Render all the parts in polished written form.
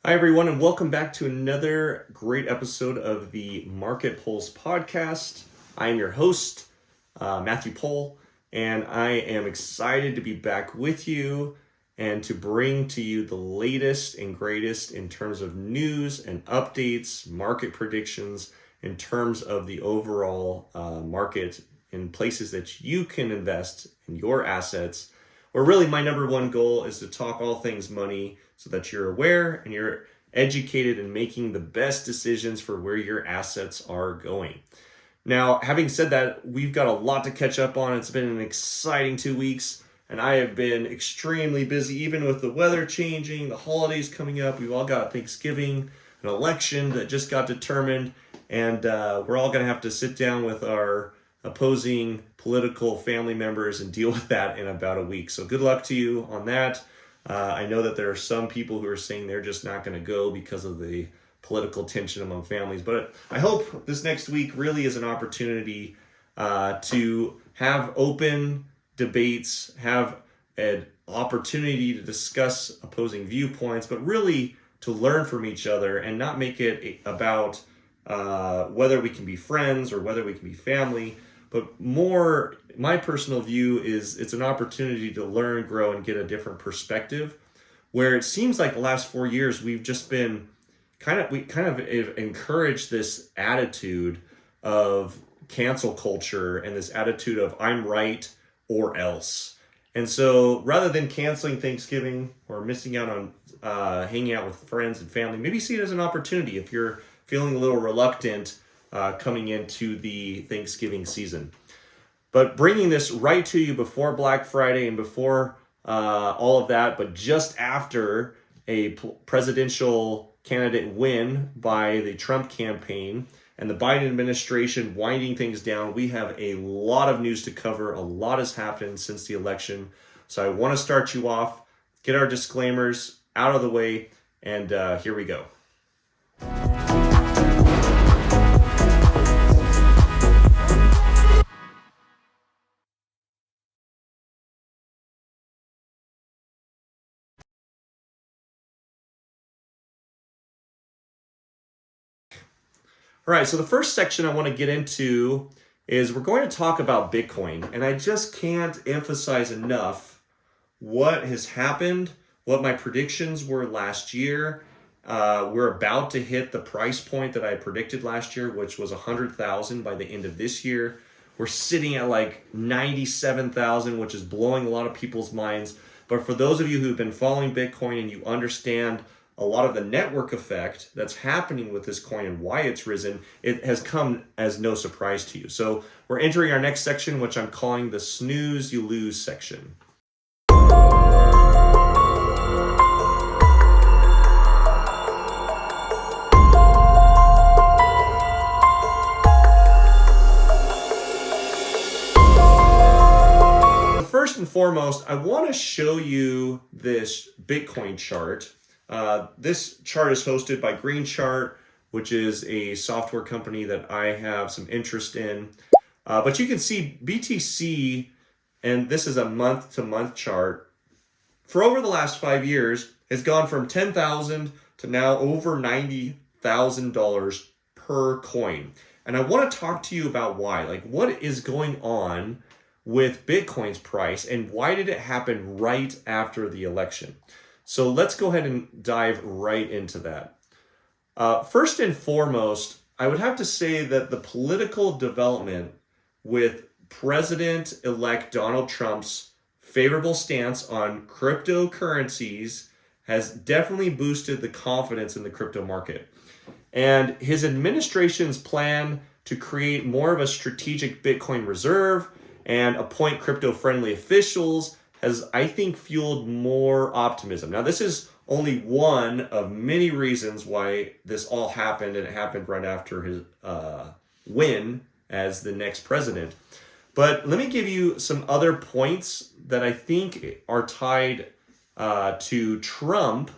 Hi, everyone, and welcome back to another great episode of the Market Pulse podcast. I am your host, Matthew Pohl, and I am excited to be back with you and to bring to you the latest and greatest in terms of news and updates, market predictions, in terms of the overall market in places that you can invest in your assets. Or really, my number one goal is to talk all things money so that you're aware and you're educated in making the best decisions for where your assets are going. Now, having said that, we've got a lot to catch up on. It's been an exciting 2 weeks, and I have been extremely busy, even with the weather changing, the holidays coming up. We've all got Thanksgiving, an election that just got determined, and we're all going to have to sit down with our opposing political family members and deal with that in about a week. So good luck to you on that. I know that there are some people who are saying they're just not going to go because of the political tension among families. But I hope this next week really is an opportunity to have open debates, have an opportunity to discuss opposing viewpoints, but really to learn from each other and not make it about whether we can be friends or whether we can be family. But more, my personal view is it's an opportunity to learn, grow, and get a different perspective. Where it seems like the last 4 years we've just been we encouraged this attitude of cancel culture and this attitude of I'm right or else. And so rather than canceling Thanksgiving or missing out on hanging out with friends and family, maybe see it as an opportunity if you're feeling a little reluctant coming into the Thanksgiving season. But bringing this right to you before Black Friday and before all of that, but just after a presidential candidate win by the Trump campaign and the Biden administration winding things down, we have a lot of news to cover. A lot has happened since the election. So I want to start you off, get our disclaimers out of the way, and here we go. All right, so the first section I want to get into is we're going to talk about Bitcoin. And I just can't emphasize enough what has happened, what my predictions were last year. We're about to hit the price point that I predicted last year, which was 100,000 by the end of this year. We're sitting at like 97,000, which is blowing a lot of people's minds. But for those of you who've been following Bitcoin and you understand a lot of the network effect that's happening with this coin and why it's risen, it has come as no surprise to you. So we're entering our next section, which I'm calling the snooze you lose section. First and foremost, I want to show you this Bitcoin chart. This chart is hosted by Green Chart, which is a software company that I have some interest in. But you can see BTC, and this is a month-to-month chart, for over the last 5 years, has gone from $10,000 to now over $90,000 per coin. And I want to talk to you about why. Like, what is going on with Bitcoin's price, and why did it happen right after the election? So let's go ahead and dive right into that. First and foremost, I would have to say that the political development with President-elect Donald Trump's favorable stance on cryptocurrencies has definitely boosted the confidence in the crypto market. And his administration's plan to create more of a strategic Bitcoin reserve and appoint crypto-friendly officials has, I think, fueled more optimism. Now, this is only one of many reasons why this all happened, and it happened right after his win as the next president. But let me give you some other points that I think are tied to Trump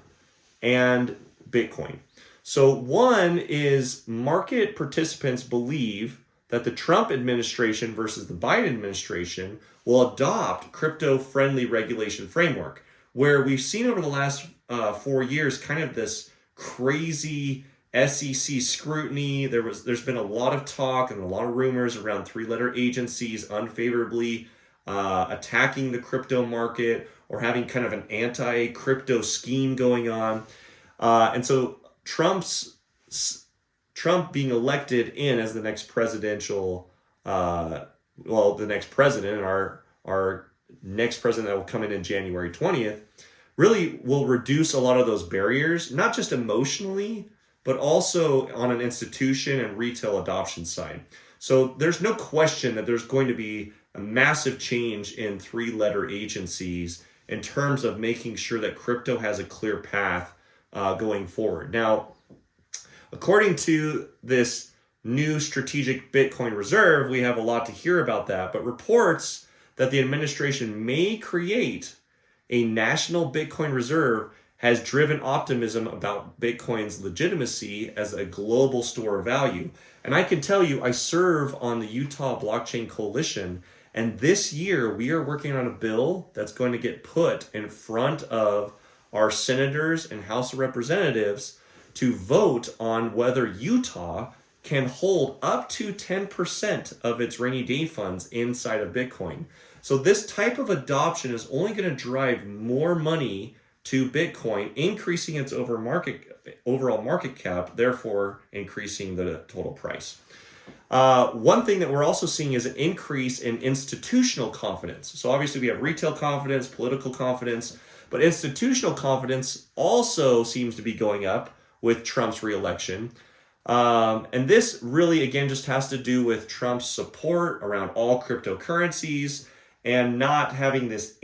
and Bitcoin. So one is market participants believe that the Trump administration versus the Biden administration will adopt crypto-friendly regulation framework, where we've seen over the last 4 years kind of this crazy SEC scrutiny. There's been a lot of talk and a lot of rumors around three-letter agencies unfavorably attacking the crypto market or having kind of an anti-crypto scheme going on. And so Trump being elected in as the next presidential, the next president, and our next president that will come in January 20th, really will reduce a lot of those barriers, not just emotionally, but also on an institution and retail adoption side. So there's no question that there's going to be a massive change in three-letter agencies in terms of making sure that crypto has a clear path going forward. Now, according to this new strategic Bitcoin reserve, we have a lot to hear about that, but reports that the administration may create a national Bitcoin reserve has driven optimism about Bitcoin's legitimacy as a global store of value. And I can tell you, I serve on the Utah Blockchain Coalition, and this year we are working on a bill that's going to get put in front of our senators and House of Representatives to vote on whether Utah can hold up to 10% of its rainy day funds inside of Bitcoin. So this type of adoption is only going to drive more money to Bitcoin, increasing its overall market cap, therefore increasing the total price. One thing that we're also seeing is an increase in institutional confidence. So obviously we have retail confidence, political confidence, but institutional confidence also seems to be going up with Trump's reelection. And this really, again, just has to do with Trump's support around all cryptocurrencies and not having this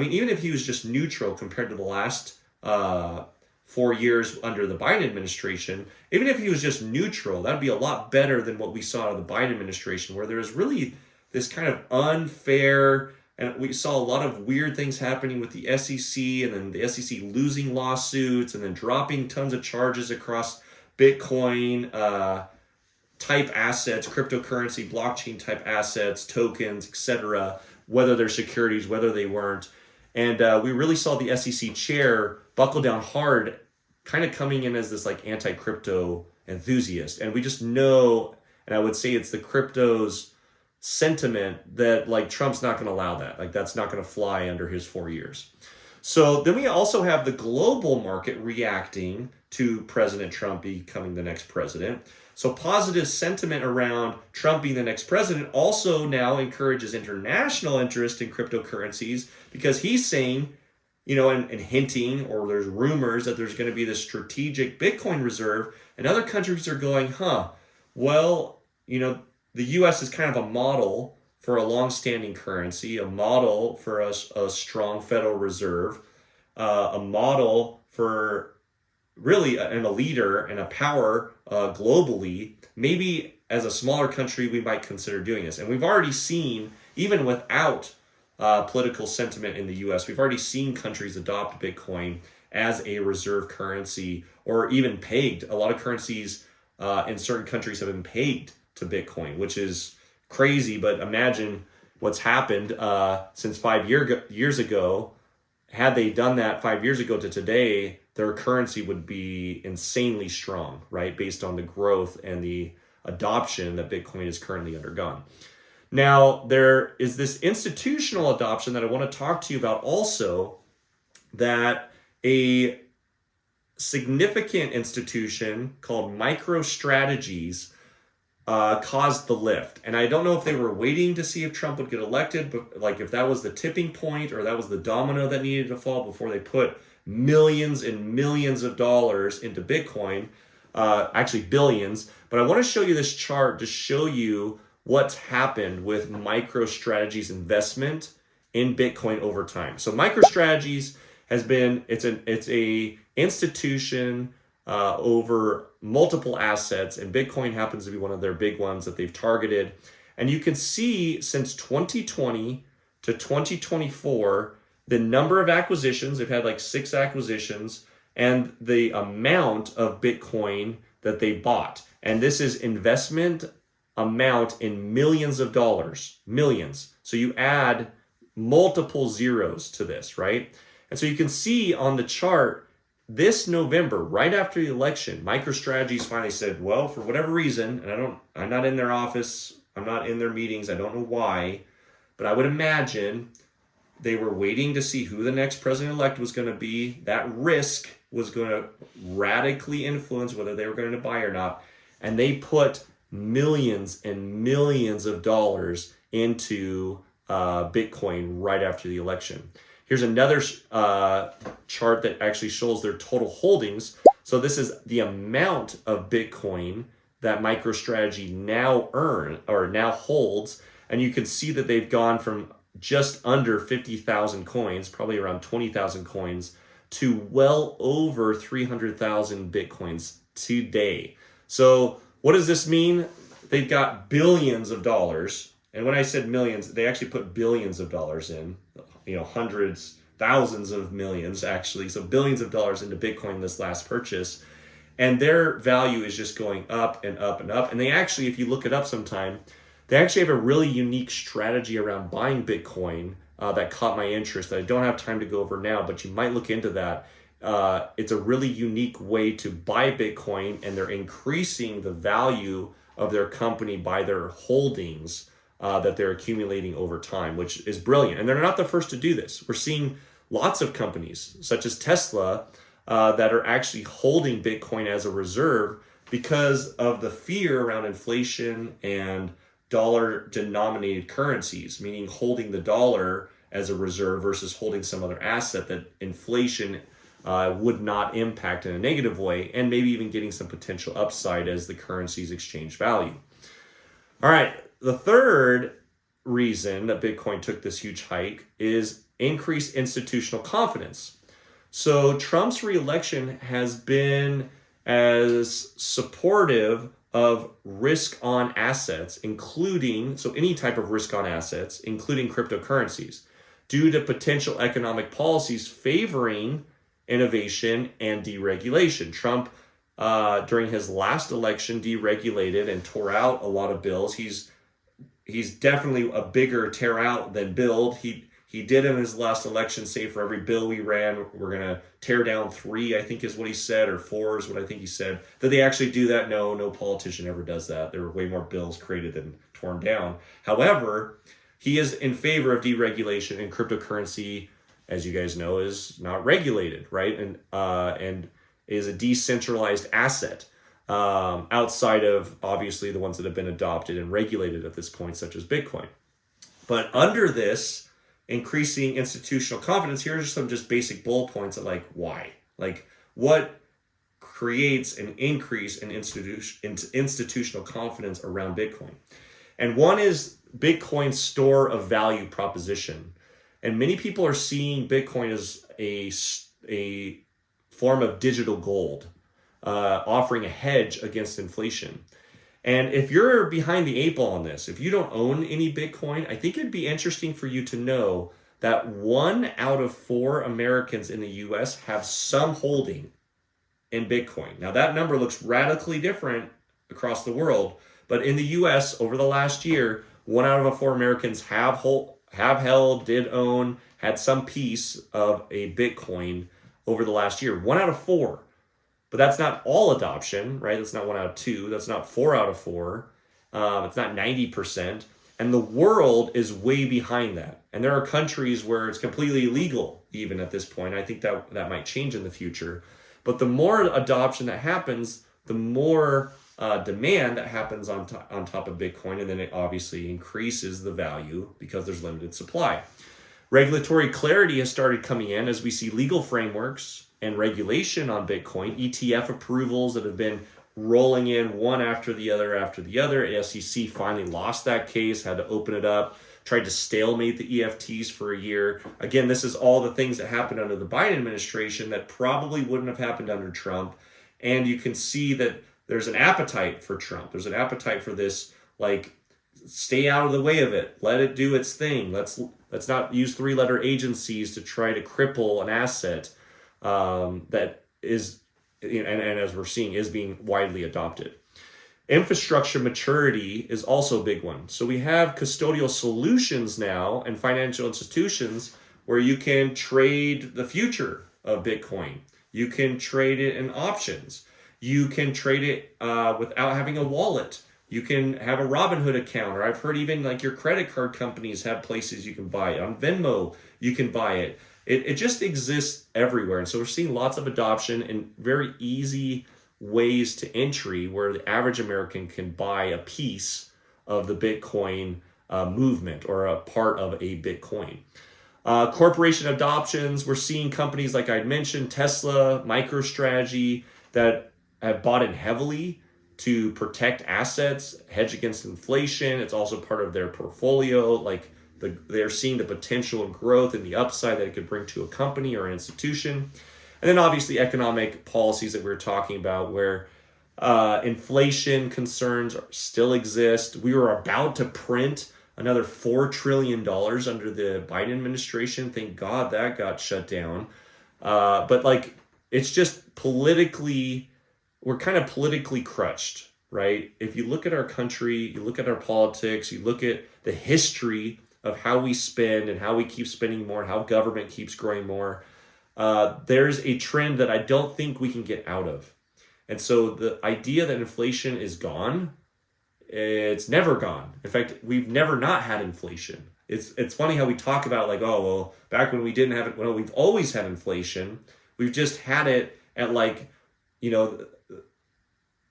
even if he was just neutral compared to the last 4 years under the Biden administration, even if he was just neutral, that'd be a lot better than what we saw in the Biden administration, where there was really this kind of unfair, and we saw a lot of weird things happening with the SEC, and then the SEC losing lawsuits, and then dropping tons of charges across Bitcoin type assets, cryptocurrency, blockchain type assets, tokens, etc., whether they're securities, whether they weren't. And we really saw the SEC chair buckle down hard, kind of coming in as this like anti-crypto enthusiast. And we just know, and I would say it's the crypto's sentiment that like Trump's not going to allow that. Like that's not going to fly under his 4 years. So then we also have the global market reacting to President Trump becoming the next president. So positive sentiment around Trump being the next president also now encourages international interest in cryptocurrencies, because he's saying, and hinting, or there's rumors that there's going to be this strategic Bitcoin reserve, and other countries are going, the US is kind of a model for a long-standing currency, a model for a strong Federal Reserve, a model for really and a leader and a power globally. Maybe as a smaller country, we might consider doing this. And we've already seen, even without political sentiment in the US, we've already seen countries adopt Bitcoin as a reserve currency, or even pegged. A lot of currencies in certain countries have been pegged to Bitcoin, which is crazy. But imagine what's happened since 5 years ago. Had they done that 5 years ago to today, their currency would be insanely strong, right? Based on the growth and the adoption that Bitcoin has currently undergone. Now, there is this institutional adoption that I want to talk to you about also, that a significant institution called MicroStrategies caused the lift. And I don't know if they were waiting to see if Trump would get elected, but like if that was the tipping point or that was the domino that needed to fall before they put millions and millions of dollars into Bitcoin, actually billions. But I want to show you this chart to show you what's happened with MicroStrategies investment in Bitcoin over time. So MicroStrategies has been, it's a institution over multiple assets, and Bitcoin happens to be one of their big ones that they've targeted. And you can see since 2020 to 2024, the number of acquisitions, they've had like 6 acquisitions, and the amount of Bitcoin that they bought. And this is investment amount in millions of dollars, millions. So you add multiple zeros to this, right? And so you can see on the chart, this November, right after the election, MicroStrategy's finally said, well, for whatever reason, and I'm not in their office, I'm not in their meetings, I don't know why, but I would imagine they were waiting to see who the next president-elect was going to be. That risk was going to radically influence whether they were going to buy or not. And they put millions and millions of dollars into Bitcoin right after the election. Here's another chart that actually shows their total holdings. So this is the amount of Bitcoin that MicroStrategy now holds. And you can see that they've gone from just under 50,000 coins, probably around 20,000 coins, to well over 300,000 Bitcoins today. So what does this mean? They've got billions of dollars. And when I said millions, they actually put billions of dollars in, hundreds, thousands of millions actually. So billions of dollars into Bitcoin this last purchase. And their value is just going up and up and up. And they actually, if you look it up sometime, they actually have a really unique strategy around buying Bitcoin that caught my interest that I don't have time to go over now, but you might look into that. It's a really unique way to buy Bitcoin, and they're increasing the value of their company by their holdings that they're accumulating over time, which is brilliant. And they're not the first to do this. We're seeing lots of companies, such as Tesla, that are actually holding Bitcoin as a reserve because of the fear around inflation and dollar-denominated currencies, meaning holding the dollar as a reserve versus holding some other asset that inflation would not impact in a negative way, and maybe even getting some potential upside as the currencies exchange value. All right, the third reason that Bitcoin took this huge hike is increased institutional confidence. So Trump's reelection has been as supportive of risk on assets, including, so any type of risk on assets, including cryptocurrencies, due to potential economic policies favoring innovation and deregulation. Trump, during his last election, deregulated and tore out a lot of bills. He's definitely a bigger tear out than build. He did in his last election say for every bill we ran, we're going to tear down 3, I think is what he said, or 4 is what I think he said. Did they actually do that? No politician ever does that. There were way more bills created than torn down. However, he is in favor of deregulation, and cryptocurrency, as you guys know, is not regulated, right? And is a decentralized asset outside of, obviously, the ones that have been adopted and regulated at this point, such as Bitcoin. But under this increasing institutional confidence, here are some just basic bullet points of why. What creates an increase in institutional confidence around Bitcoin? And one is Bitcoin's store of value proposition. And many people are seeing Bitcoin as a form of digital gold, offering a hedge against inflation. And if you're behind the 8 ball on this, if you don't own any Bitcoin, I think it'd be interesting for you to know that 1 out of 4 Americans in the US have some holding in Bitcoin. Now that number looks radically different across the world, but in the US over the last year, 1 out of 4 Americans have held, did own, had some piece of a Bitcoin over the last year. 1 out of 4. But that's not all adoption, right? That's not 1 out of 2. That's not 4 out of 4. It's not 90%. And the world is way behind that. And there are countries where it's completely illegal even at this point. I think that might change in the future. But the more adoption that happens, the more demand that happens on top of Bitcoin. And then it obviously increases the value because there's limited supply. Regulatory clarity has started coming in as we see legal frameworks and regulation on Bitcoin, ETF approvals that have been rolling in one after the other. SEC finally lost that case, had to open it up, tried to stalemate the EFTs for a year. Again, this is all the things that happened under the Biden administration that probably wouldn't have happened under Trump. And you can see that there's an appetite for Trump. There's an appetite for this, stay out of the way of it. Let it do its thing. Let's not use 3-letter agencies to try to cripple an asset that is, and as we're seeing, is being widely adopted. Infrastructure maturity is also a big one. So we have custodial solutions now and financial institutions where you can trade the future of Bitcoin. You can trade it in options. You can trade it without having a wallet. You can have a Robinhood account, or I've heard even like your credit card companies have places you can buy it. On Venmo, you can buy it. It just exists everywhere. And so we're seeing lots of adoption and very easy ways to entry where the average American can buy a piece of the Bitcoin movement or a part of a Bitcoin. Corporation adoptions, we're seeing companies like I mentioned, Tesla, MicroStrategy, that have bought in heavily to protect assets, hedge against inflation. It's also part of their portfolio. Like they're seeing the potential and growth and the upside that it could bring to a company or an institution. And then obviously economic policies that we were talking about where inflation concerns still exist. We were about to print another $4 trillion under the Biden administration. Thank God that got shut down. But like, it's just politically, we're kind of politically crutched, right? If you look at our country, you look at our politics, you look at the history of how we spend and how we keep spending more, how government keeps growing more, there's a trend that I don't think we can get out of. And so the idea that inflation is gone, it's never gone. In fact, we've never not had inflation. It's funny how we talk about like, oh, well, back when we didn't have it, well, we've always had inflation. We've just had it at like, you know,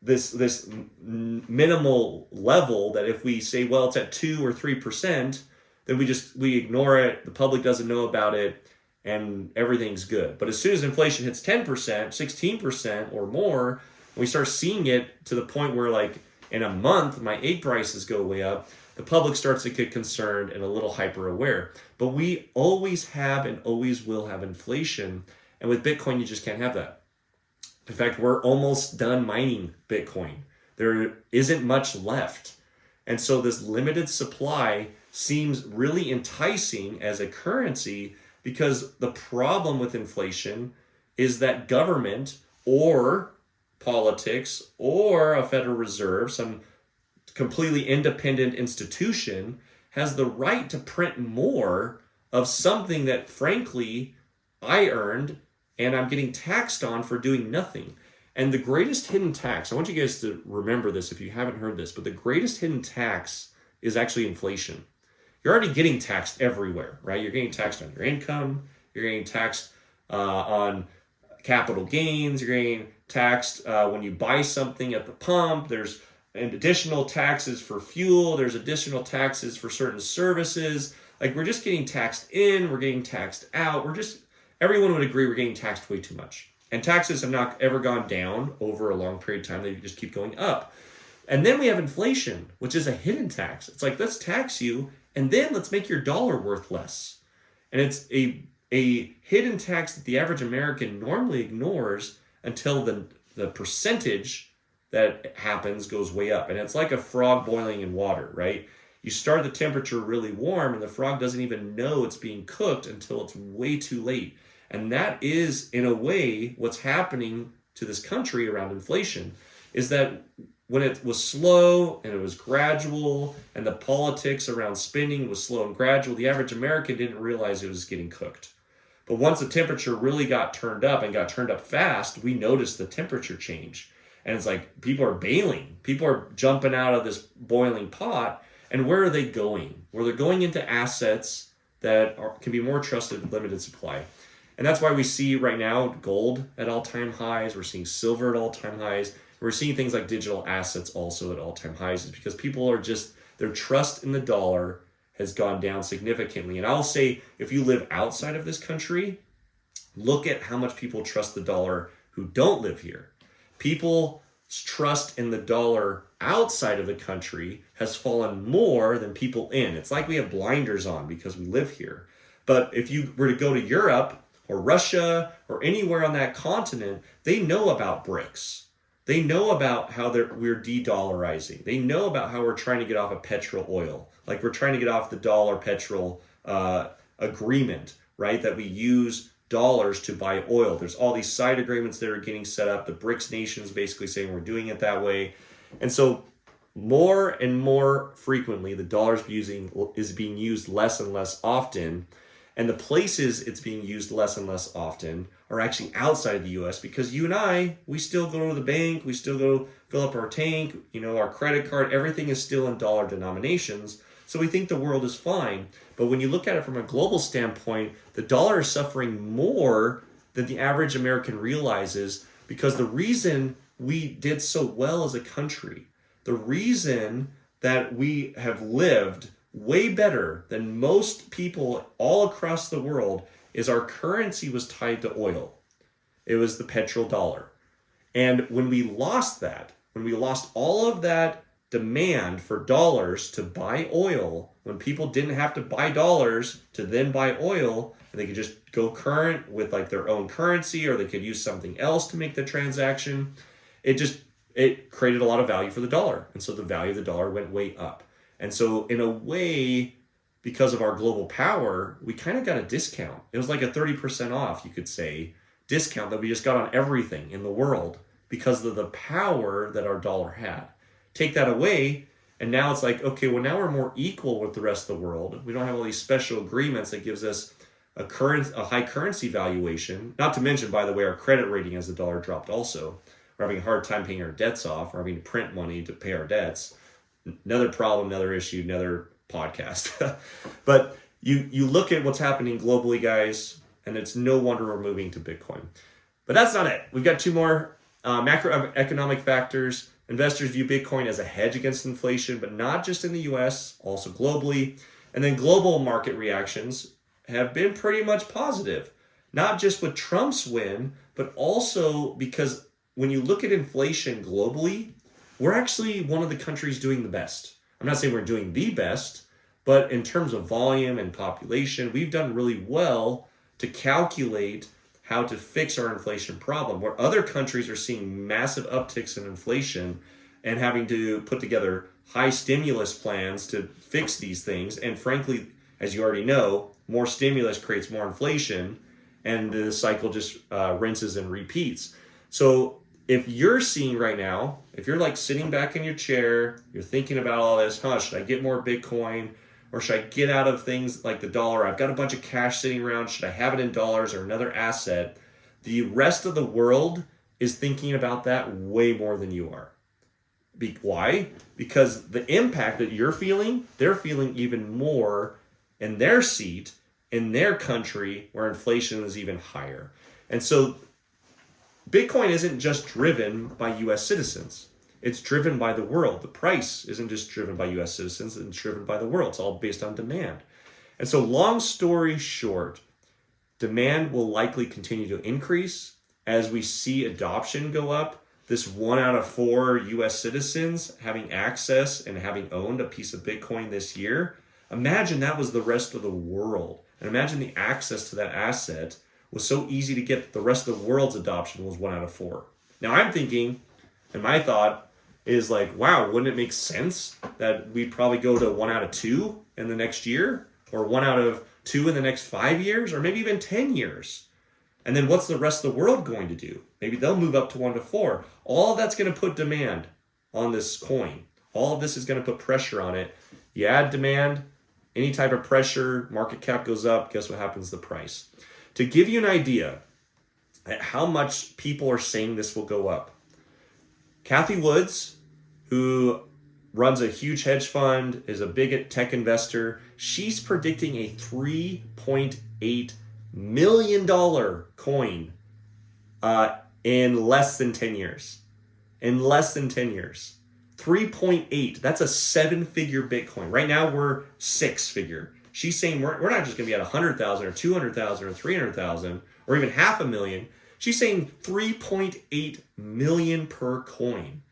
this minimal level that if we say, well, it's at 2 or 3%, then we ignore it. The public doesn't know about it and everything's good. But as soon as inflation hits 10%, 16% or more, we start seeing it to the point where like in a month, my egg prices go way up. The public starts to get concerned and a little hyper aware. But we always have and always will have inflation. And with Bitcoin, you just can't have that. In fact, we're almost done mining Bitcoin. There isn't much left. And so this limited supply seems really enticing as a currency because the problem with inflation is that government or politics or a Federal Reserve, some completely independent institution, has the right to print more of something that, frankly, I earned and I'm getting taxed on for doing nothing. And the greatest hidden tax, I want you guys to remember this if you haven't heard this, but the greatest hidden tax is actually inflation. You're already getting taxed everywhere, right? You're getting taxed on your income. You're getting taxed on capital gains. You're getting taxed when you buy something at the pump. There's additional taxes for fuel. There's additional taxes for certain services. Like we're just getting taxed in. We're getting taxed out. Everyone would agree we're getting taxed way too much. And taxes have not ever gone down over a long period of time. They just keep going up. And then we have inflation, which is a hidden tax. It's like, let's tax you, and then let's make your dollar worth less. And it's a hidden tax that the average American normally ignores until the percentage that happens goes way up. And it's like a frog boiling in water, right? You start the temperature really warm, and the frog doesn't even know it's being cooked until it's way too late. And that is, in a way, what's happening to this country around inflation, is that when it was slow and it was gradual and the politics around spending was slow and gradual, the average American didn't realize it was getting cooked. But once the temperature really got turned up and got turned up fast, we noticed the temperature change. And it's like people are bailing. People are jumping out of this boiling pot. And where are they going? Well, they're going into assets that can be more trusted with limited supply. And that's why we see right now gold at all-time highs. We're seeing silver at all-time highs. We're seeing things like digital assets also at all-time highs. It's because people are just, their trust in the dollar has gone down significantly. And I'll say, if you live outside of this country, look at how much people trust the dollar who don't live here. People's trust in the dollar outside of the country has fallen more than people in. It's like we have blinders on because we live here. But if you were to go to Europe or Russia or anywhere on that continent, they know about BRICS. They know about how we're de-dollarizing. They know about how we're trying to get off of petrol oil. Like we're trying to get off the dollar petrol agreement, right? That we use dollars to buy oil. There's all these side agreements that are getting set up. The BRICS nations basically saying we're doing it that way. And so more and more frequently, the dollar is being used less and less often. And the places it's being used less and less often are actually outside of the US, because you and I, we still go to the bank, we still go fill up our tank, our credit card, everything is still in dollar denominations. So we think the world is fine. But when you look at it from a global standpoint, the dollar is suffering more than the average American realizes, because the reason we did so well as a country, the reason that we have lived way better than most people all across the world, is our currency was tied to oil. It was the petrodollar. And when we lost that, when we lost all of that demand for dollars to buy oil, when people didn't have to buy dollars to then buy oil, and they could just go current with like their own currency, or they could use something else to make the transaction, it created a lot of value for the dollar. And so the value of the dollar went way up. And so in a way, because of our global power, we kind of got a discount. It was like a 30% off, you could say, discount that we just got on everything in the world because of the power that our dollar had. Take that away, and now it's like, okay, well, now we're more equal with the rest of the world. We don't have all these special agreements that gives us a high currency valuation. Not to mention, by the way, our credit rating as the dollar dropped also. We're having a hard time paying our debts off. We're having to print money to pay our debts. Another problem, another issue, another podcast. But you look at what's happening globally, guys, and it's no wonder we're moving to Bitcoin. But that's not it. We've got two more macroeconomic factors. Investors view Bitcoin as a hedge against inflation, but not just in the US, also globally. And then global market reactions have been pretty much positive, not just with Trump's win, but also because when you look at inflation globally, we're actually one of the countries doing the best. I'm not saying we're doing the best, but in terms of volume and population, we've done really well to calculate how to fix our inflation problem, where other countries are seeing massive upticks in inflation and having to put together high stimulus plans to fix these things. And frankly, as you already know, more stimulus creates more inflation, and the cycle just rinses and repeats. So if you're seeing right now, if you're like sitting back in your chair, you're thinking about all this, should I get more Bitcoin? Or should I get out of things like the dollar? I've got a bunch of cash sitting around. Should I have it in dollars or another asset? The rest of the world is thinking about that way more than you are. Why? Because the impact that you're feeling, they're feeling even more in their seat, in their country, where inflation is even higher. And so Bitcoin isn't just driven by US citizens. It's driven by the world. The price isn't just driven by US citizens, it's driven by the world. It's all based on demand. And so long story short, demand will likely continue to increase as we see adoption go up. This 1 out of 4 US citizens having access and having owned a piece of Bitcoin this year. Imagine that was the rest of the world. And imagine the access to that asset was so easy to get. The rest of the world's adoption was 1 out of 4. Now I'm thinking, and my thought is like, wow, wouldn't it make sense that we'd probably go to 1 out of 2 in the next year, or 1 out of 2 in the next 5 years, or maybe even 10 years? And then what's the rest of the world going to do? Maybe they'll move up to 1 to 4. All of that's going to put demand on this coin. All of this is going to put pressure on it. You add demand, any type of pressure, market cap goes up, guess what happens to the price? To give you an idea at how much people are saying this will go up, Kathy Woods, who runs a huge hedge fund, is a big tech investor, she's predicting a $3.8 million coin in less than 10 years. In less than 10 years. 3.8, that's a 7-figure Bitcoin. Right now we're 6-figure. She's saying we're not just going to be at 100,000 or 200,000 or 300,000 or even 500,000. She's saying 3.8 million per coin.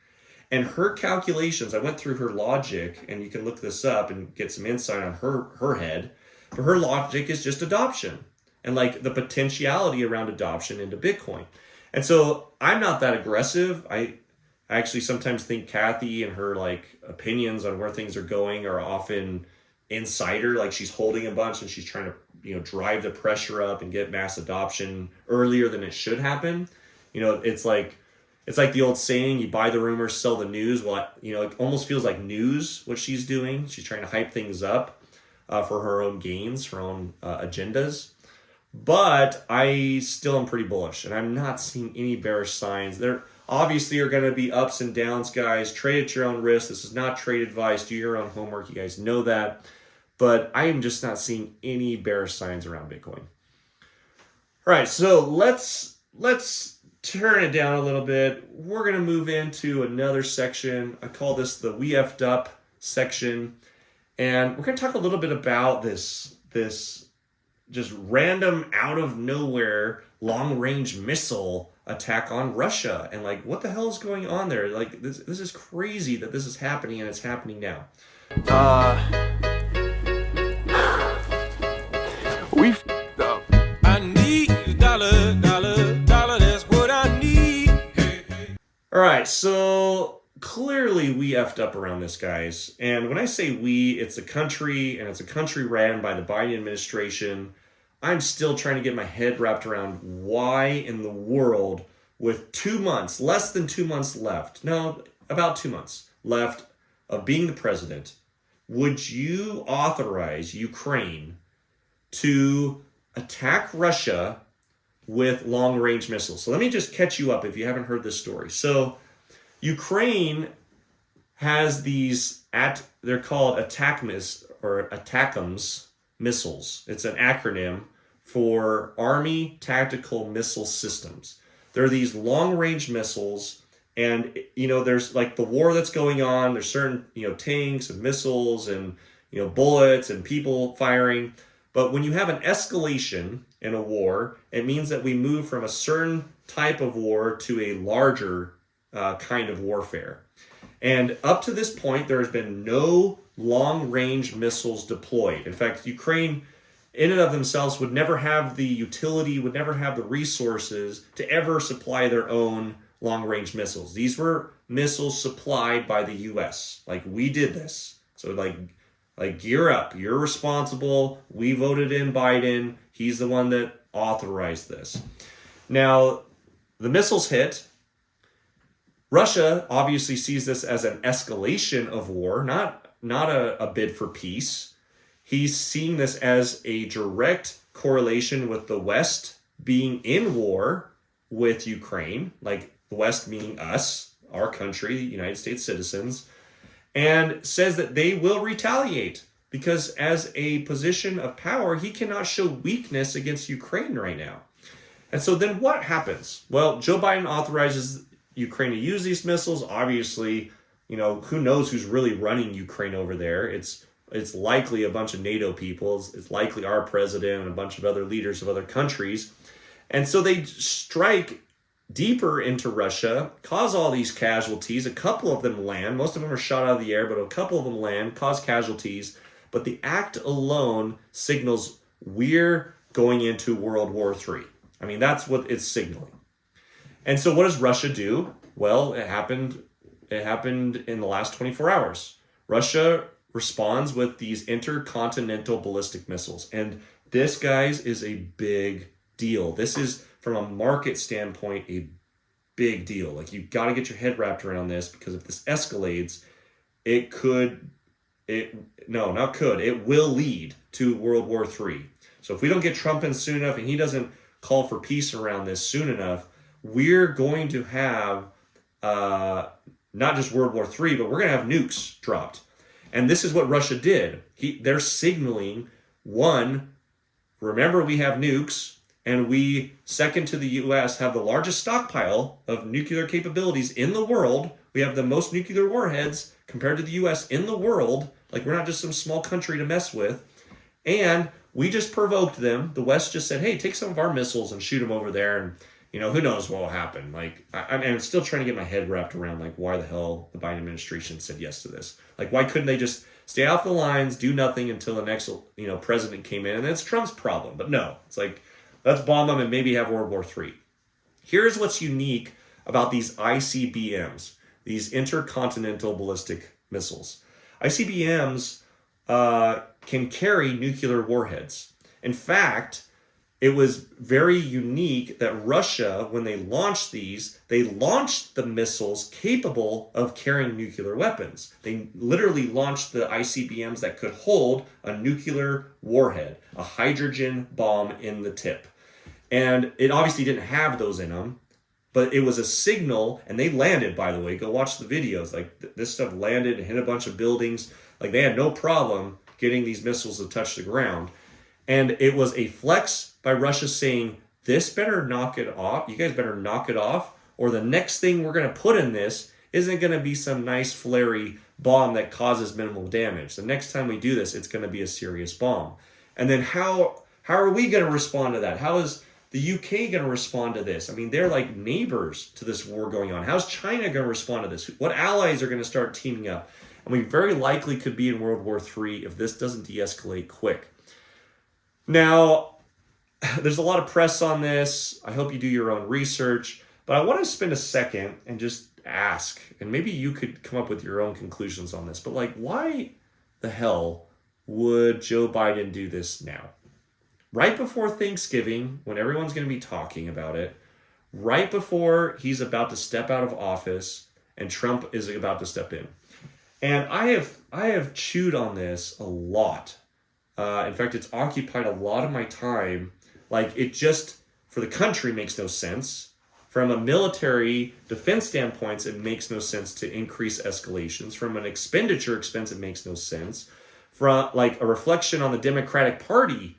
And her calculations, I went through her logic, and you can look this up and get some insight on her head. But her logic is just adoption and like the potentiality around adoption into Bitcoin. And so I'm not that aggressive. I actually sometimes think Kathy and her like opinions on where things are going are often insider, like she's holding a bunch and she's trying to drive the pressure up and get mass adoption earlier than it should happen. It's like the old saying, you buy the rumors, sell the news. Well, it almost feels like news what she's doing. She's trying to hype things up. for her own gains, her own agendas. But I still am pretty bullish, and I'm not seeing any bearish signs. There obviously are going to be ups and downs, guys. Trade at your own risk. This is not trade advice. Do your own homework. You guys know that. But I am just not seeing any bearish signs around Bitcoin. All right, so let's turn it down a little bit. We're going to move into another section. I call this the We Effed Up section. And we're going to talk a little bit about this just random out of nowhere long range missile attack on Russia, and like what the hell is going on there? Like this is crazy that this is happening, and it's happening now. We've I need a dollar, that's what I need. Hey, hey. All right, so clearly we effed up around this, guys. And when I say we, it's a country, and it's a country ran by the Biden administration. I'm still trying to get my head wrapped around why in the world, with 2 months, less than 2 months left, no, about 2 months left of being the president, would you authorize Ukraine to attack Russia with long-range missiles? So let me just catch you up if you haven't heard this story. So Ukraine has these, they're called ATACMS missiles. It's an acronym for Army Tactical Missile Systems. They're these long-range missiles, and there's like the war that's going on. There's certain tanks and missiles and bullets and people firing. But when you have an escalation in a war, it means that we move from a certain type of war to a larger kind of warfare. And up to this point, there has been no long-range missiles deployed. In fact, Ukraine, in and of themselves, would never have the utility, would never have the resources to ever supply their own long-range missiles. These were missiles supplied by the U.S. Like, we did this. So, like gear up. You're responsible. We voted in Biden. He's the one that authorized this. Now, the missiles hit. Russia obviously sees this as an escalation of war, not a bid for peace. He's seeing this as a direct correlation with the West being in war with Ukraine, like the West meaning us, our country, United States citizens, and says that they will retaliate because as a position of power, he cannot show weakness against Ukraine right now. And so then what happens? Well, Joe Biden authorizes Ukraine to use these missiles. Obviously, who knows who's really running Ukraine over there. It's likely a bunch of NATO people. It's likely our president and a bunch of other leaders of other countries. And so they strike deeper into Russia, cause all these casualties. A couple of them land. Most of them are shot out of the air, but a couple of them land, cause casualties. But the act alone signals we're going into World War III. I mean, that's what it's signaling. And so what does Russia do? Well, it happened in the last 24 hours. Russia responds with these intercontinental ballistic missiles. And this, guys, is a big deal. This is, from a market standpoint, a big deal. Like, you've got to get your head wrapped around this, because if this escalates, it will lead to World War III. So if we don't get Trump in soon enough, and he doesn't call for peace around this soon enough, we're going to have not just World War III, but we're going to have nukes dropped. And this is what Russia did. They're signaling, one, remember we have nukes, and we, second to the U.S., have the largest stockpile of nuclear capabilities in the world. We have the most nuclear warheads compared to the U.S. in the world. Like, we're not just some small country to mess with. And we just provoked them. The West just said, hey, take some of our missiles and shoot them over there, and who knows what will happen. Like, I'm still trying to get my head wrapped around, like, why the hell the Biden administration said yes to this. Like, why couldn't they just stay off the lines, do nothing until the next, president came in? And it's Trump's problem. But no, it's like, let's bomb them and maybe have World War III. Here's what's unique about these ICBMs, these intercontinental ballistic missiles. ICBMs can carry nuclear warheads. In fact, it was very unique that Russia, when they launched these, they launched the missiles capable of carrying nuclear weapons. They literally launched the ICBMs that could hold a nuclear warhead, a hydrogen bomb in the tip. And it obviously didn't have those in them, but it was a signal, and they landed, by the way. Go watch the videos. Like, this stuff landed and hit a bunch of buildings. Like, they had no problem getting these missiles to touch the ground. And it was a flex by Russia saying, this better knock it off. You guys better knock it off, or the next thing we're going to put in this isn't going to be some nice flary bomb that causes minimal damage. The next time we do this, it's going to be a serious bomb. And then how are we going to respond to that? How is the UK going to respond to this? I mean, they're like neighbors to this war going on. How's China going to respond to this? What allies are going to start teaming up? And we very likely could be in World War III if this doesn't de-escalate quick. Now, there's a lot of press on this. I hope you do your own research, but I want to spend a second and just ask, and maybe you could come up with your own conclusions on this, but like, why the hell would Joe Biden do this now? Right before Thanksgiving, when everyone's going to be talking about it, right before he's about to step out of office and Trump is about to step in. And I have chewed on this a lot. In fact, it's occupied a lot of my time. Like, it just, for the country, makes no sense. From a military defense standpoint, it makes no sense to increase escalations. From an expenditure expense, it makes no sense. From like a reflection on the Democratic Party,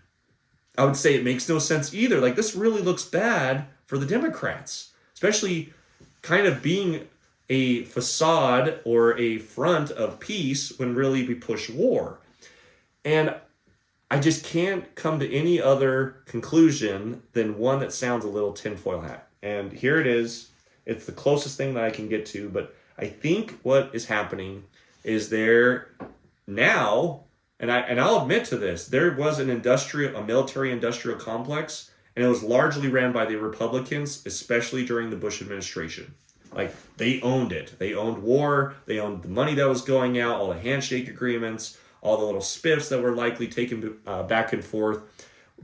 I would say it makes no sense either. Like, this really looks bad for the Democrats, especially kind of being a facade or a front of peace when really we push war. And I just can't come to any other conclusion than one that sounds a little tinfoil hat. And here it is. It's the closest thing that I can get to, but I think what is happening is there now, and I'll admit to this, there was a military industrial complex, and it was largely ran by the Republicans, especially during the Bush administration. Like, they owned it. They owned war. They owned the money that was going out, all the handshake agreements, all the little spiffs that were likely taken back and forth,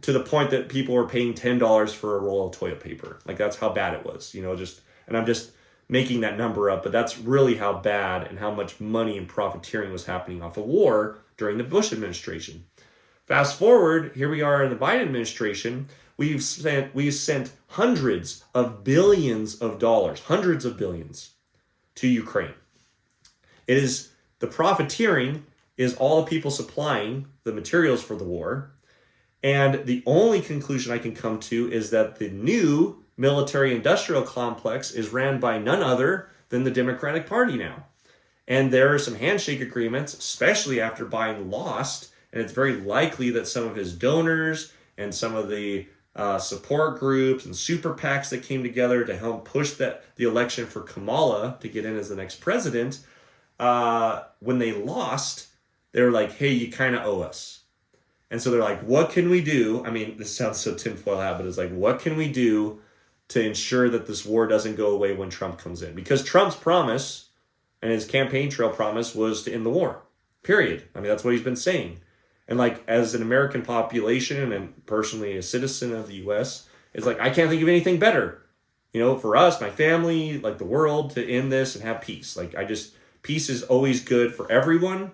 to the point that people were paying $10 for a roll of toilet paper. Like, that's how bad it was, and I'm just making that number up, but that's really how bad and how much money and profiteering was happening off of war during the Bush administration. Fast forward, here we are in the Biden administration. We've sent hundreds of billions of dollars, hundreds of billions, to Ukraine. It is the profiteering is all the people supplying the materials for the war. And the only conclusion I can come to is that the new military industrial complex is ran by none other than the Democratic Party now. And there are some handshake agreements, especially after Biden lost. And it's very likely that some of his donors and some of the support groups and super PACs that came together to help push the election for Kamala to get in as the next president, when they lost, they were like, hey, you kind of owe us. And so they're like, what can we do? I mean, this sounds so tinfoil hat, but it's like, what can we do to ensure that this war doesn't go away when Trump comes in? Because Trump's promise and his campaign trail promise was to end the war, period. I mean, that's what he's been saying. And like, as an American population and personally a citizen of the U.S., it's like, I can't think of anything better, for us, my family, like the world, to end this and have peace. Like, peace is always good for everyone,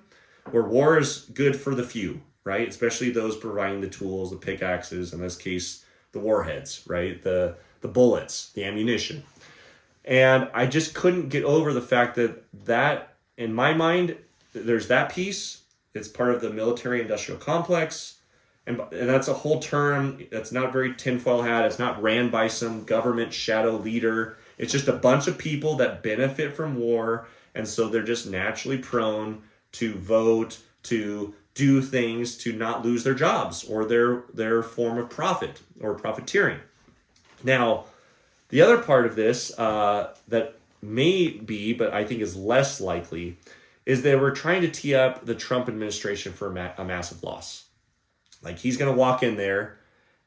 where war is good for the few, right? Especially those providing the tools, the pickaxes, in this case, the warheads, right? The bullets, the ammunition. And I just couldn't get over the fact that in my mind, there's that piece. It's part of the military industrial complex. And that's a whole term that's not very tinfoil hat. It's not ran by some government shadow leader. It's just a bunch of people that benefit from war. And so they're just naturally prone to vote, to do things to not lose their jobs or their form of profit or profiteering. Now, the other part of this that may be, but I think is less likely, is that we're trying to tee up the Trump administration for a massive loss. Like, he's going to walk in there